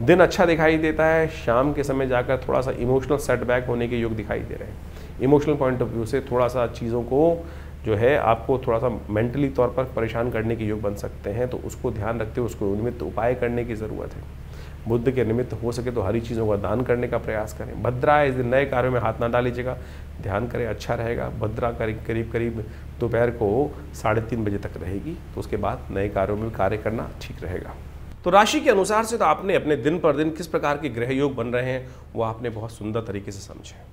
दिन अच्छा दिखाई देता है, शाम के समय जाकर थोड़ा सा इमोशनल सेटबैक होने के योग दिखाई दे रहे हैं। इमोशनल पॉइंट ऑफ व्यू से थोड़ा सा चीज़ों को जो है आपको थोड़ा सा मेंटली तौर पर परेशान करने के योग बन सकते हैं, तो उसको ध्यान रखते हुए उसको निमित्त उपाय करने की ज़रूरत है। बुद्ध के निमित्त हो सके तो हरी चीज़ों का दान करने का प्रयास करें। भद्रा इस दिन नए कार्यों में हाथ ना डालीजिएगा, ध्यान करें, अच्छा रहेगा। भद्रा करीब दोपहर को 3:30 बजे तक रहेगी, तो उसके बाद नए कार्यों में कार्य करना ठीक रहेगा। तो राशि के अनुसार से तो आपने अपने दिन पर दिन किस प्रकार के ग्रह योग बन रहे हैं वो आपने बहुत सुंदर तरीके से समझे।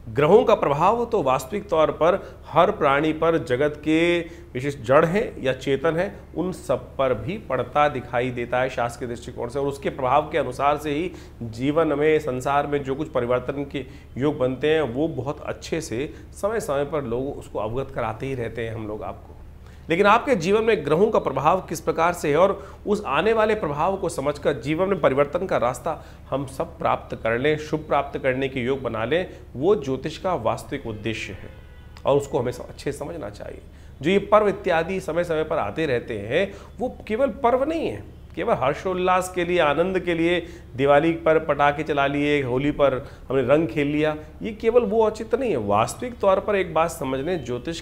ग्रहों का प्रभाव तो वास्तविक तौर पर हर प्राणी पर, जगत के विशेष जड़ हैं या चेतन हैं, उन सब पर भी पड़ता दिखाई देता है शास्त्र के दृष्टिकोण से, और उसके प्रभाव के अनुसार से ही जीवन में, संसार में जो कुछ परिवर्तन के योग बनते हैं वो बहुत अच्छे से समय समय पर लोग उसको अवगत कराते ही रहते हैं हम लोग आपको। लेकिन आपके जीवन में ग्रहों का प्रभाव किस प्रकार से है और उस आने वाले प्रभाव को समझकर जीवन में परिवर्तन का रास्ता हम सब प्राप्त कर लें, शुभ प्राप्त करने के योग बना लें, वो ज्योतिष का वास्तविक उद्देश्य है और उसको हमें अच्छे समझना चाहिए। जो ये पर्व इत्यादि समय समय पर आते रहते हैं वो केवल पर्व नहीं है, केवल हर्षोल्लास के लिए, आनंद के लिए, दिवाली पर पटाखे चला लिए, होली पर हमने रंग खेल लिया, ये केवल वो औचित्य नहीं है। वास्तविक तौर पर एक बात समझ लें, ज्योतिष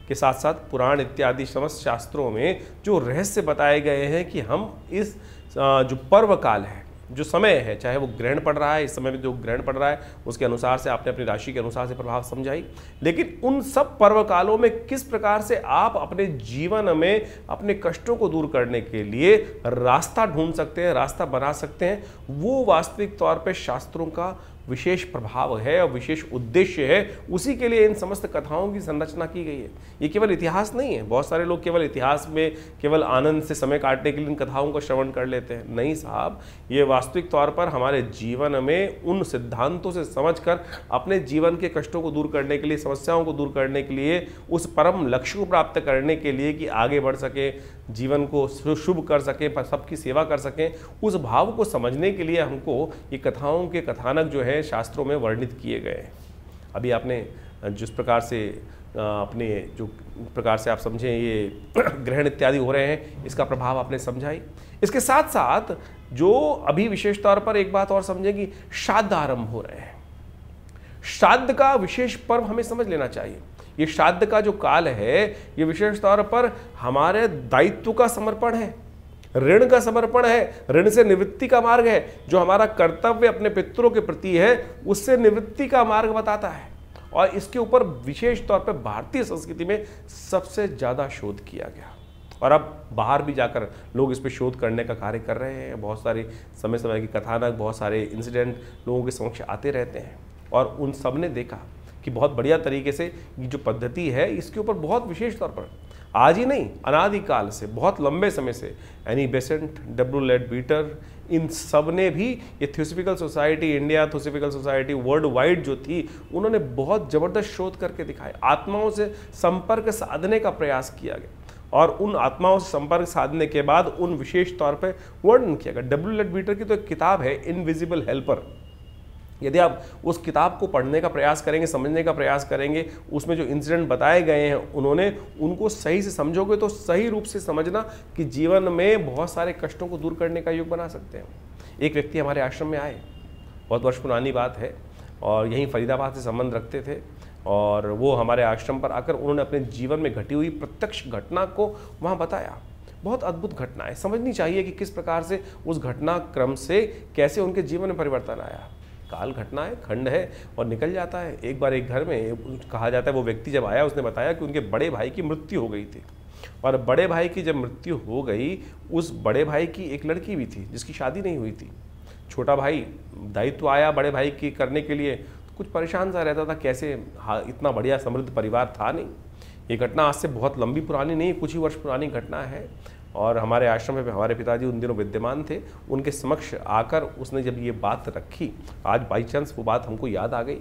के साथ साथ पुराण इत्यादि समस्त शास्त्रों में जो रहस्य बताए गए हैं कि हम इस जो पर्व काल है, जो समय है, चाहे वो ग्रहण पड़ रहा है, इस समय में जो ग्रहण पड़ रहा है उसके अनुसार से आपने अपनी राशि के अनुसार से प्रभाव समझाई, लेकिन उन सब पर्व कालों में किस प्रकार से आप अपने जीवन में अपने कष्टों को दूर करने के लिए रास्ता ढूंढ सकते हैं, रास्ता बना सकते हैं, वो वास्तविक तौर पे शास्त्रों का विशेष प्रभाव है और विशेष उद्देश्य है, उसी के लिए इन समस्त कथाओं की संरचना की गई है। ये केवल इतिहास नहीं है। बहुत सारे लोग केवल इतिहास में केवल आनंद से समय काटने के लिए इन कथाओं का श्रवण कर लेते हैं। नहीं साहब, ये वास्तविक तौर पर हमारे जीवन में उन सिद्धांतों से समझकर अपने जीवन के कष्टों को दूर करने के लिए, समस्याओं को दूर करने के लिए, उस परम लक्ष्य को प्राप्त करने के लिए कि आगे बढ़ सके, जीवन को शुभ कर सके, सबकी सेवा कर सकें, उस भाव को समझने के लिए हमको ये कथाओं के कथानक जो है शास्त्रों में वर्णित किए गए हैं। अभी आपने जिस प्रकार से अपने जो प्रकार से आप समझें ये ग्रहण इत्यादि हो रहे हैं, इसका प्रभाव आपने समझाई। इसके साथ साथ जो अभी विशेष तौर पर एक बात और समझें कि श्राद्ध आरंभ हो रहे हैं। श्राद्ध का विशेष पर्व हमें समझ लेना चाहिए। ये श्राद्ध का जो काल है, ये विशेष तौर पर हमारे दायित्व का समर्पण है, ऋण का समर्पण है, ऋण से निवृत्ति का मार्ग है। जो हमारा कर्तव्य अपने पितरों के प्रति है, उससे निवृत्ति का मार्ग बताता है। और इसके ऊपर विशेष तौर पर भारतीय संस्कृति में सबसे ज़्यादा शोध किया गया, और अब बाहर भी जाकर लोग इस पर शोध करने का कार्य कर रहे हैं। बहुत सारे समय समय की कथानक, बहुत सारे इंसिडेंट लोगों के समक्ष आते रहते हैं, और उन सब ने देखा कि बहुत बढ़िया तरीके से ये जो पद्धति है, इसके ऊपर बहुत विशेष तौर पर आज ही नहीं, अनादिकाल से, बहुत लंबे समय से एनी बेसेंट, डब्ल्यू लेडबीटर, इन सब ने भी ये theosophical society, India theosophical society world wide जो थी, उन्होंने बहुत ज़बरदस्त शोध करके दिखाए। आत्माओं से संपर्क साधने का प्रयास किया गया, और उन आत्माओं से संपर्क साधने के बाद उन विशेष तौर पर वर्णन किया गया। डब्ल्यू लेडबीटर की तो एक किताब है, इनविजिबल हेल्पर। यदि आप उस किताब को पढ़ने का प्रयास करेंगे, समझने का प्रयास करेंगे, उसमें जो इंसिडेंट बताए गए हैं उन्होंने, उनको सही से समझोगे तो सही रूप से समझना कि जीवन में बहुत सारे कष्टों को दूर करने का योग बना सकते हैं। एक व्यक्ति हमारे आश्रम में आए, बहुत वर्ष पुरानी बात है, और यहीं फरीदाबाद से संबंध रखते थे, और वो हमारे आश्रम पर आकर उन्होंने अपने जीवन में घटी हुई प्रत्यक्ष घटना को वहाँ बताया। बहुत अद्भुत घटना है, समझनी चाहिए कि किस प्रकार से उस घटना क्रम से कैसे उनके जीवन में परिवर्तन आया। काल घटना है, खंड है, और निकल जाता है। एक बार एक घर में कहा जाता है, वो व्यक्ति जब आया उसने बताया कि उनके बड़े भाई की मृत्यु हो गई थी, और बड़े भाई की जब मृत्यु हो गई, उस बड़े भाई की एक लड़की भी थी जिसकी शादी नहीं हुई थी। छोटा भाई दायित्व आया बड़े भाई की करने के लिए, कुछ परेशान सा रहता था, कैसे इतना बढ़िया समृद्ध परिवार था नहीं। ये घटना आज से बहुत लंबी पुरानी नहीं, कुछ ही वर्ष पुरानी घटना है, और हमारे आश्रम में हमारे पिताजी उन दिनों विद्यमान थे। उनके समक्ष आकर उसने जब ये बात रखी, आज बाई चांस वो बात हमको याद आ गई।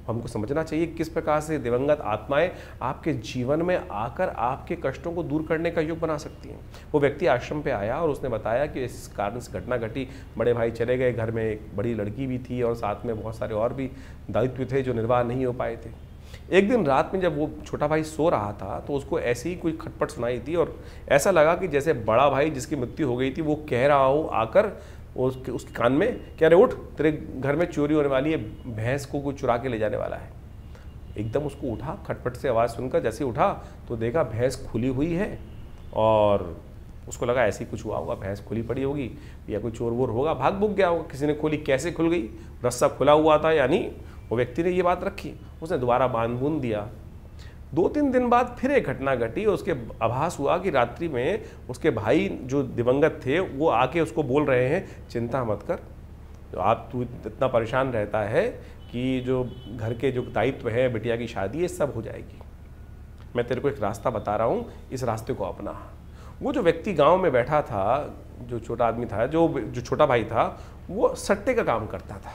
हमको समझना चाहिए किस प्रकार से दिवंगत आत्माएं आपके जीवन में आकर आपके कष्टों को दूर करने का योग बना सकती हैं। वो व्यक्ति आश्रम पे आया और उसने बताया कि इस कारण से घटना घटी, बड़े भाई चले गए, घर में एक बड़ी लड़की भी थी और साथ में बहुत सारे और भी दायित्व थे जो निर्वाह नहीं हो पाए थे। एक दिन रात में जब वो छोटा भाई सो रहा था तो उसको ऐसी ही कोई खटपट सुनाई थी, और ऐसा लगा कि जैसे बड़ा भाई जिसकी मृत्यु हो गई थी वो कह रहा हो आकर उसके कान में, कह रहे उठ, तेरे घर में चोरी होने वाली है, भैंस को कोई चुरा के ले जाने वाला है। एकदम उसको उठा, खटपट से आवाज़ सुनकर जैसे उठा तो देखा भैंस खुली हुई है, और उसको लगा ऐसे ही कुछ हुआ होगा, भैंस खुली पड़ी होगी या कोई चोर वोर होगा, भाग भूग गया होगा, किसी ने खोली। कैसे खुल गई? रस्सा खुला हुआ था, यानी वो व्यक्ति ने ये बात रखी, उसने दोबारा बांध बूंद दिया। 2-3 दिन बाद फिर एक घटना घटी, उसके आभास हुआ कि रात्रि में उसके भाई जो दिवंगत थे वो आके उसको बोल रहे हैं, चिंता मत कर, तू इतना परेशान रहता है कि जो घर के जो दायित्व है, बिटिया की शादी है, सब हो जाएगी। मैं तेरे को एक रास्ता बता रहा हूँ, इस रास्ते को अपना। वो जो व्यक्ति गाँव में बैठा था, जो छोटा आदमी था, जो छोटा भाई था, वो सट्टे का काम करता था।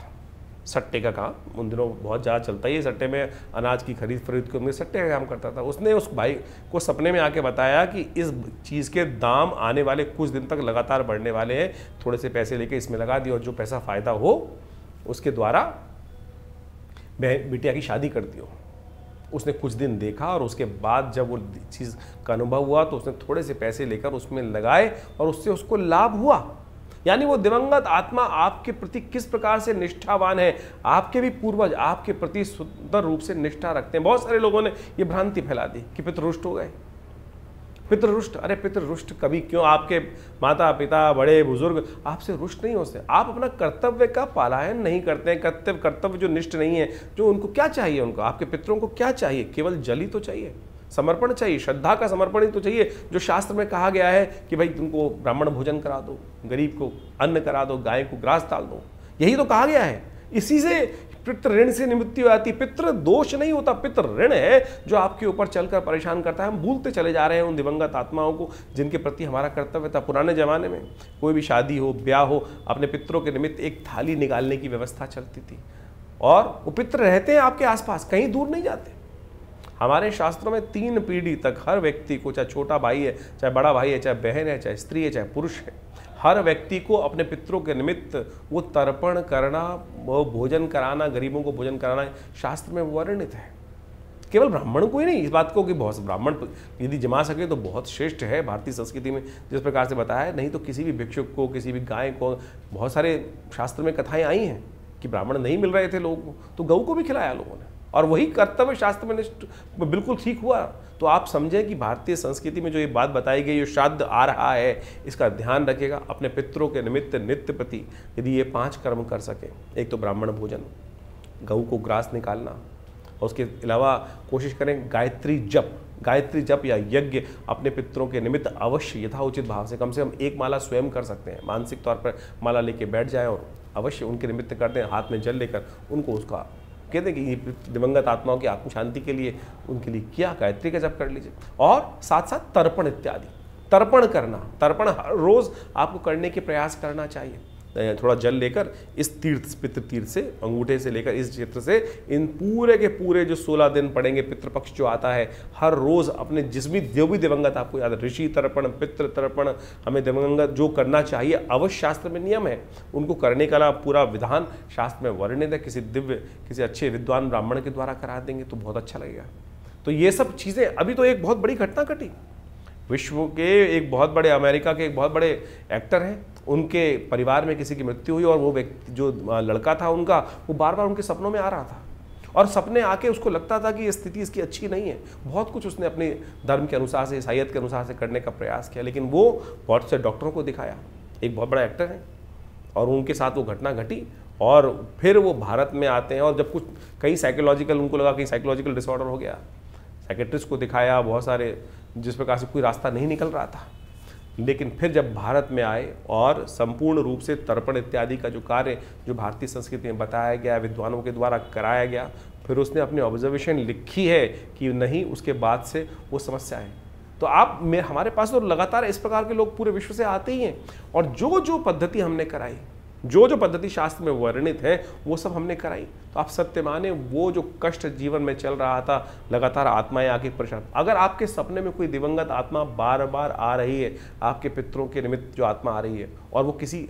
सट्टे का काम उन दिनों बहुत ज़्यादा चलता ही है, सट्टे में अनाज की खरीद के उनमें सट्टे का काम करता था। उसने उस भाई को सपने में आके बताया कि इस चीज़ के दाम आने वाले कुछ दिन तक लगातार बढ़ने वाले हैं, थोड़े से पैसे लेके इसमें लगा दियो और जो पैसा फ़ायदा हो उसके द्वारा बिटिया की शादी कर दियो। उसने कुछ दिन देखा और उसके बाद जब वो चीज़ का अनुभव हुआ तो उसने थोड़े से पैसे लेकर उसमें लगाए और उससे उसको लाभ हुआ। यानी वो दिवंगत आत्मा आपके प्रति किस प्रकार से निष्ठावान है, आपके भी पूर्वज आपके प्रति सुंदर रूप से निष्ठा रखते हैं। बहुत सारे लोगों ने ये भ्रांति फैला दी कि पितृ रुष्ट हो गए। पितृ रुष्ट, अरे पितृ रुष्ट कभी क्यों? आपके माता पिता बड़े बुजुर्ग आपसे रुष्ट नहीं होते। आप अपना कर्तव्य का पालन नहीं करते हैं। कर्तव्य जो निष्ठ नहीं है, जो उनको क्या चाहिए, उनको आपके पितरों को क्या चाहिए? केवल जल ही तो चाहिए, समर्पण चाहिए, श्रद्धा का समर्पण ही तो चाहिए। जो शास्त्र में कहा गया है कि भाई तुमको ब्राह्मण भोजन करा दो, गरीब को अन्न करा दो, गाय को ग्रास डाल दो, यही तो कहा गया है। इसी से पितृ ऋण से निवृत्ति हो जाती है। पितृ दोष नहीं होता, पितृ ऋण है जो आपके ऊपर चलकर परेशान करता है। हम भूलते चले जा रहे हैं उन दिवंगत आत्माओं को जिनके प्रति हमारा कर्तव्य था। पुराने जमाने में कोई भी शादी हो, ब्याह हो, अपने पितरों के निमित्त एक थाली निकालने की व्यवस्था चलती थी और वो पितृ रहते हैं आपके आसपास, कहीं दूर नहीं जाते। हमारे शास्त्रों में 3 पीढ़ी तक हर व्यक्ति को, चाहे छोटा भाई है, चाहे बड़ा भाई है, चाहे बहन है, चाहे स्त्री है, चाहे पुरुष है, हर व्यक्ति को अपने पितरों के निमित्त वो तर्पण करना, वो भोजन कराना, गरीबों को भोजन कराना शास्त्र में वर्णित है। केवल ब्राह्मण को ही नहीं, इस बात को कि बहुत ब्राह्मण यदि जमा सके तो बहुत श्रेष्ठ है। भारतीय संस्कृति में जिस प्रकार से बताया है, नहीं तो किसी भी भिक्षुक को, किसी भी गाय को, बहुत सारे शास्त्र में कथाएं आई हैं कि ब्राह्मण नहीं मिल रहे थे लोगों को तो गऊ को भी खिलाया लोगों ने, और वही कर्तव्य शास्त्र में बिल्कुल ठीक हुआ। तो आप समझें कि भारतीय संस्कृति में जो ये बात बताई गई, जो श्राद्ध आ रहा है, इसका ध्यान रखिएगा। अपने पितरों के निमित्त नित्य प्रति यदि ये 5 कर्म कर सके, एक तो ब्राह्मण भोजन, गऊ को ग्रास निकालना, और उसके अलावा कोशिश करें गायत्री जप या यज्ञ अपने पितरों के निमित्त अवश्य यथाउचित भाव से कम 1 माला स्वयं कर सकते हैं। मानसिक तौर पर माला लेके बैठ जाएं और अवश्य उनके निमित्त कर दें, हाथ में जल लेकर उनको उसका कहते हैं कि दिवंगत आत्माओं की आत्म शांति के लिए उनके लिए किया गायत्री का जप कर लीजिए। और साथ साथ तर्पण इत्यादि, तर्पण करना, तर्पण हर रोज आपको करने के प्रयास करना चाहिए। थोड़ा जल लेकर इस पितृ तीर्थ से, अंगूठे से लेकर इस क्षेत्र से, इन पूरे के पूरे जो 16 दिन पड़ेंगे, पितृपक्ष जो आता है, हर रोज अपने जिसमें जो भी दिवंगत आपको याद है, ऋषि तर्पण, पितृ तर्पण, हमें दिवंगत जो करना चाहिए अवश्य शास्त्र में नियम है, उनको करने का पूरा विधान शास्त्र में वर्णित है। किसी अच्छे विद्वान ब्राह्मण के द्वारा करा देंगे तो बहुत अच्छा लगेगा। तो ये सब चीज़ें, अभी तो एक बहुत बड़ी घटना घटी, विश्व के एक बहुत बड़े, अमेरिका के एक बहुत बड़े एक्टर हैं, उनके परिवार में किसी की मृत्यु हुई और वो व्यक्ति, जो लड़का था उनका, वो बार बार उनके सपनों में आ रहा था और सपने आके उसको लगता था कि ये स्थिति इसकी अच्छी नहीं है। बहुत कुछ उसने अपने धर्म के अनुसार से, ईसाईयत के अनुसार से करने का प्रयास किया, लेकिन वो बहुत से डॉक्टरों को दिखाया, एक बहुत बड़ा एक्टर है, और उनके साथ वो घटना घटी। और फिर वो भारत में आते हैं और जब कुछ कई साइकोलॉजिकल, उनको लगा कि साइकोलॉजिकल डिसऑर्डर हो गया, साइकेट्रिस्ट को दिखाया, बहुत सारे, जिस प्रकार से कोई रास्ता नहीं निकल रहा था। लेकिन फिर जब भारत में आए और संपूर्ण रूप से तर्पण इत्यादि का जो कार्य जो भारतीय संस्कृति में बताया गया, विद्वानों के द्वारा कराया गया, फिर उसने अपनी ऑब्जर्वेशन लिखी है कि नहीं, उसके बाद से वो समस्या है। तो हमारे पास तो लगातार इस प्रकार के लोग पूरे विश्व से आते ही हैं, और जो जो पद्धति हमने कराई, जो जो पद्धति शास्त्र में वर्णित है, वो सब हमने कराई। तो आप सत्य माने, वो जो कष्ट जीवन में चल रहा था, लगातार आत्माएं आके परेशान, अगर आपके सपने में कोई दिवंगत आत्मा बार बार आ रही है, आपके पितरों के निमित्त जो आत्मा आ रही है और वो किसी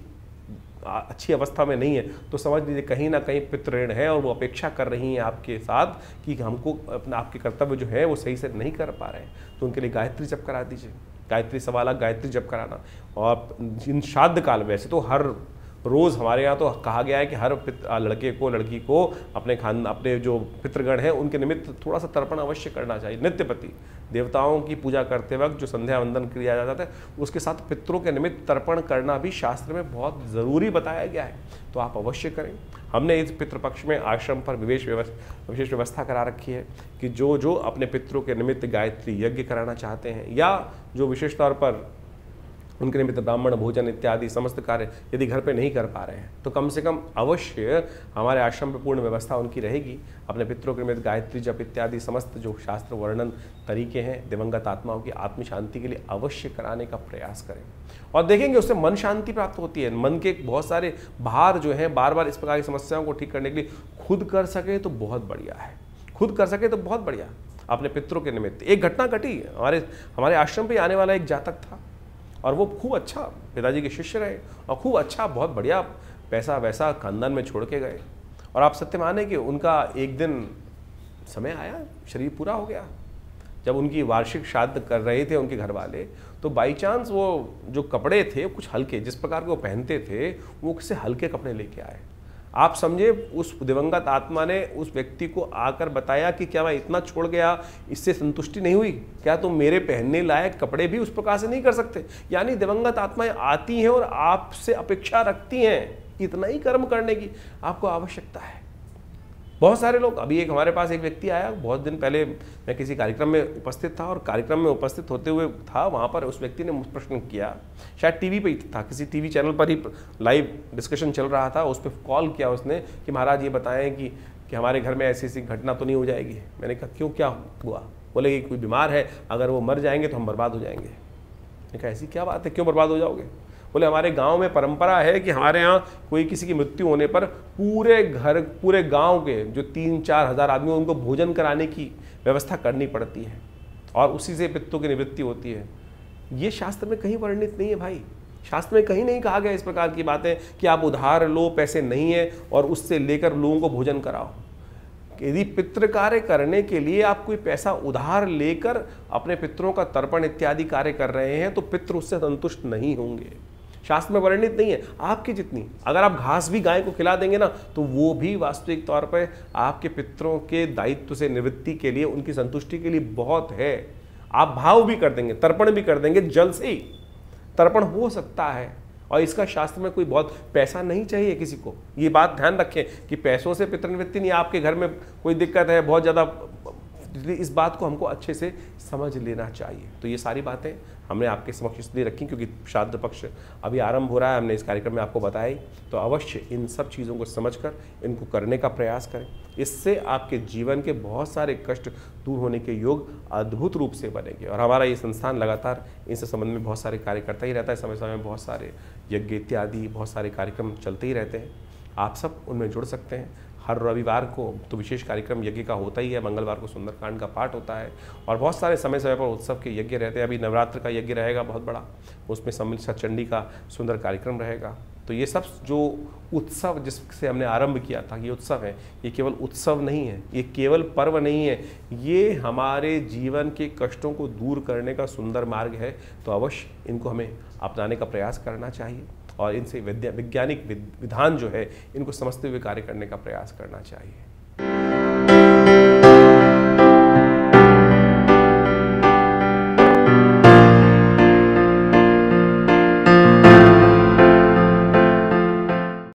अच्छी अवस्था में नहीं है, तो समझ लीजिए कहीं ना कहीं पितृऋण है और वो अपेक्षा कर रही हैं आपके साथ कि हमको अपना, आपके कर्तव्य जो है वो सही से नहीं कर पा रहे हैं। तो उनके लिए गायत्री जप करा दीजिए, गायत्री 1.25 लाख गायत्री जप कराना। और इन श्राद्ध काल, वैसे तो हर रोज़ हमारे यहाँ तो कहा गया है कि हर लड़के को, लड़की को अपने जो पितृगण हैं उनके निमित्त थोड़ा सा तर्पण अवश्य करना चाहिए। नित्य प्रति देवताओं की पूजा करते वक्त जो संध्या वंदन किया जाता है, उसके साथ पितरों के निमित्त तर्पण करना भी शास्त्र में बहुत ज़रूरी बताया गया है, तो आप अवश्य करें। हमने इस पितृपक्ष में आश्रम पर विशेष व्यवस्था करा रखी है कि जो जो अपने पितरों के निमित्त गायत्री यज्ञ कराना चाहते हैं, या जो विशेष तौर पर उनके निमित्त ब्राह्मण भोजन इत्यादि समस्त कार्य यदि घर पे नहीं कर पा रहे हैं, तो कम से कम अवश्य हमारे आश्रम पर पूर्ण व्यवस्था उनकी रहेगी। अपने पितरों के निमित्त गायत्री जप इत्यादि समस्त जो शास्त्र वर्णन तरीके हैं दिवंगत आत्माओं की आत्म शांति के लिए अवश्य कराने का प्रयास करें, और देखेंगे उससे मन शांति प्राप्त होती है। मन के बहुत सारे भार जो हैं, बार बार इस प्रकार की समस्याओं को ठीक करने के लिए खुद कर सके तो बहुत बढ़िया है, खुद कर सके तो बहुत बढ़िया। अपने पितरों के निमित्त एक घटना घटी, हमारे आश्रम पर आने वाला एक जातक था, और वो खूब अच्छा पिताजी के शिष्य रहे और खूब अच्छा, बहुत बढ़िया पैसा वैसा खानदान में छोड़ के गए। और आप सत्य माने कि उनका एक दिन समय आया, शरीर पूरा हो गया, जब उनकी वार्षिक श्राद्ध कर रहे थे उनके घर वाले, तो बाई चांस वो जो कपड़े थे कुछ हल्के, जिस प्रकार के वो पहनते थे वो किसी हल्के कपड़े लेके आए। आप समझे, उस दिवंगत आत्मा ने उस व्यक्ति को आकर बताया कि क्या मैं इतना छोड़ गया, इससे संतुष्टि नहीं हुई, क्या तुम मेरे पहनने लायक कपड़े भी उस प्रकार से नहीं कर सकते। यानी दिवंगत आत्माएं आती हैं और आपसे अपेक्षा रखती हैं इतना ही कर्म करने की आपको आवश्यकता है। बहुत सारे लोग, अभी एक हमारे पास एक व्यक्ति आया, बहुत दिन पहले मैं किसी कार्यक्रम में उपस्थित था और कार्यक्रम में उपस्थित होते हुए था, वहाँ पर उस व्यक्ति ने मुझ प्रश्न किया, शायद टीवी पे ही था, किसी टीवी चैनल पर ही लाइव डिस्कशन चल रहा था, उस पर कॉल किया उसने कि महाराज ये बताएं कि हमारे घर में ऐसी ऐसी घटना तो नहीं हो जाएगी। मैंने कहा क्यों, क्या हुआ? बोले कि कोई बीमार है, अगर वो मर जाएंगे तो हम बर्बाद हो जाएंगे। मैंने कहा ऐसी क्या बात है, क्यों बर्बाद हो जाओगे? बोले हमारे गांव में परंपरा है कि हमारे यहाँ कोई किसी की मृत्यु होने पर पूरे गांव के जो 3-4 हज़ार आदमी उनको भोजन कराने की व्यवस्था करनी पड़ती है और उसी से पितरों की निवृत्ति होती है। ये शास्त्र में कहीं वर्णित नहीं है भाई, शास्त्र में कहीं नहीं कहा गया इस प्रकार की बातें कि आप उधार लो, पैसे नहीं है और उससे लेकर लोगों को भोजन कराओ। यदि पितृ कार्य करने के लिए आप कोई पैसा उधार लेकर अपने पितरों का तर्पण इत्यादि कार्य कर रहे हैं तो पितृ उससे संतुष्ट नहीं होंगे। शास्त्र में वर्णित नहीं है। आपकी जितनी, अगर आप घास भी गाय को खिला देंगे ना तो वो भी वास्तविक तौर पर आपके पितरों के दायित्व से निवृत्ति के लिए, उनकी संतुष्टि के लिए बहुत है। आप भाव भी कर देंगे, तर्पण भी कर देंगे, जल से ही तर्पण हो सकता है और इसका शास्त्र में कोई बहुत पैसा नहीं चाहिए किसी को। ये बात ध्यान रखें कि पैसों से पितृनिवृत्ति नहीं, आपके घर में कोई दिक्कत है बहुत ज़्यादा, इस बात को हमको अच्छे से समझ लेना चाहिए। तो ये सारी बातें हमने आपके समक्ष इसलिए रखी क्योंकि श्राद्ध पक्ष अभी आरंभ हो रहा है, हमने इस कार्यक्रम में आपको बताया। तो अवश्य इन सब चीज़ों को समझकर इनको करने का प्रयास करें, इससे आपके जीवन के बहुत सारे कष्ट दूर होने के योग अद्भुत रूप से बनेंगे। और हमारा ये संस्थान लगातार इनसे संबंध में बहुत सारे कार्य करता ही रहता है, समय समय में बहुत सारे यज्ञ इत्यादि बहुत सारे कार्यक्रम चलते ही रहते हैं। आप सब उनमें जुड़ सकते हैं। हर रविवार को तो विशेष कार्यक्रम यज्ञ का होता ही है, मंगलवार को सुंदरकांड का पाठ होता है और बहुत सारे समय समय पर उत्सव के यज्ञ रहते हैं। अभी नवरात्र का यज्ञ रहेगा बहुत बड़ा, उसमें सम्मिलित सचंडी का सुंदर कार्यक्रम रहेगा। तो ये सब जो उत्सव जिससे हमने आरंभ किया था, ये उत्सव है, ये केवल उत्सव नहीं है, ये केवल पर्व नहीं है, ये हमारे जीवन के कष्टों को दूर करने का सुंदर मार्ग है। तो अवश्य इनको हमें अपनाने का प्रयास करना चाहिए और इनसे वैज्ञानिक विधान जो है इनको समझते हुए कार्य करने का प्रयास करना चाहिए।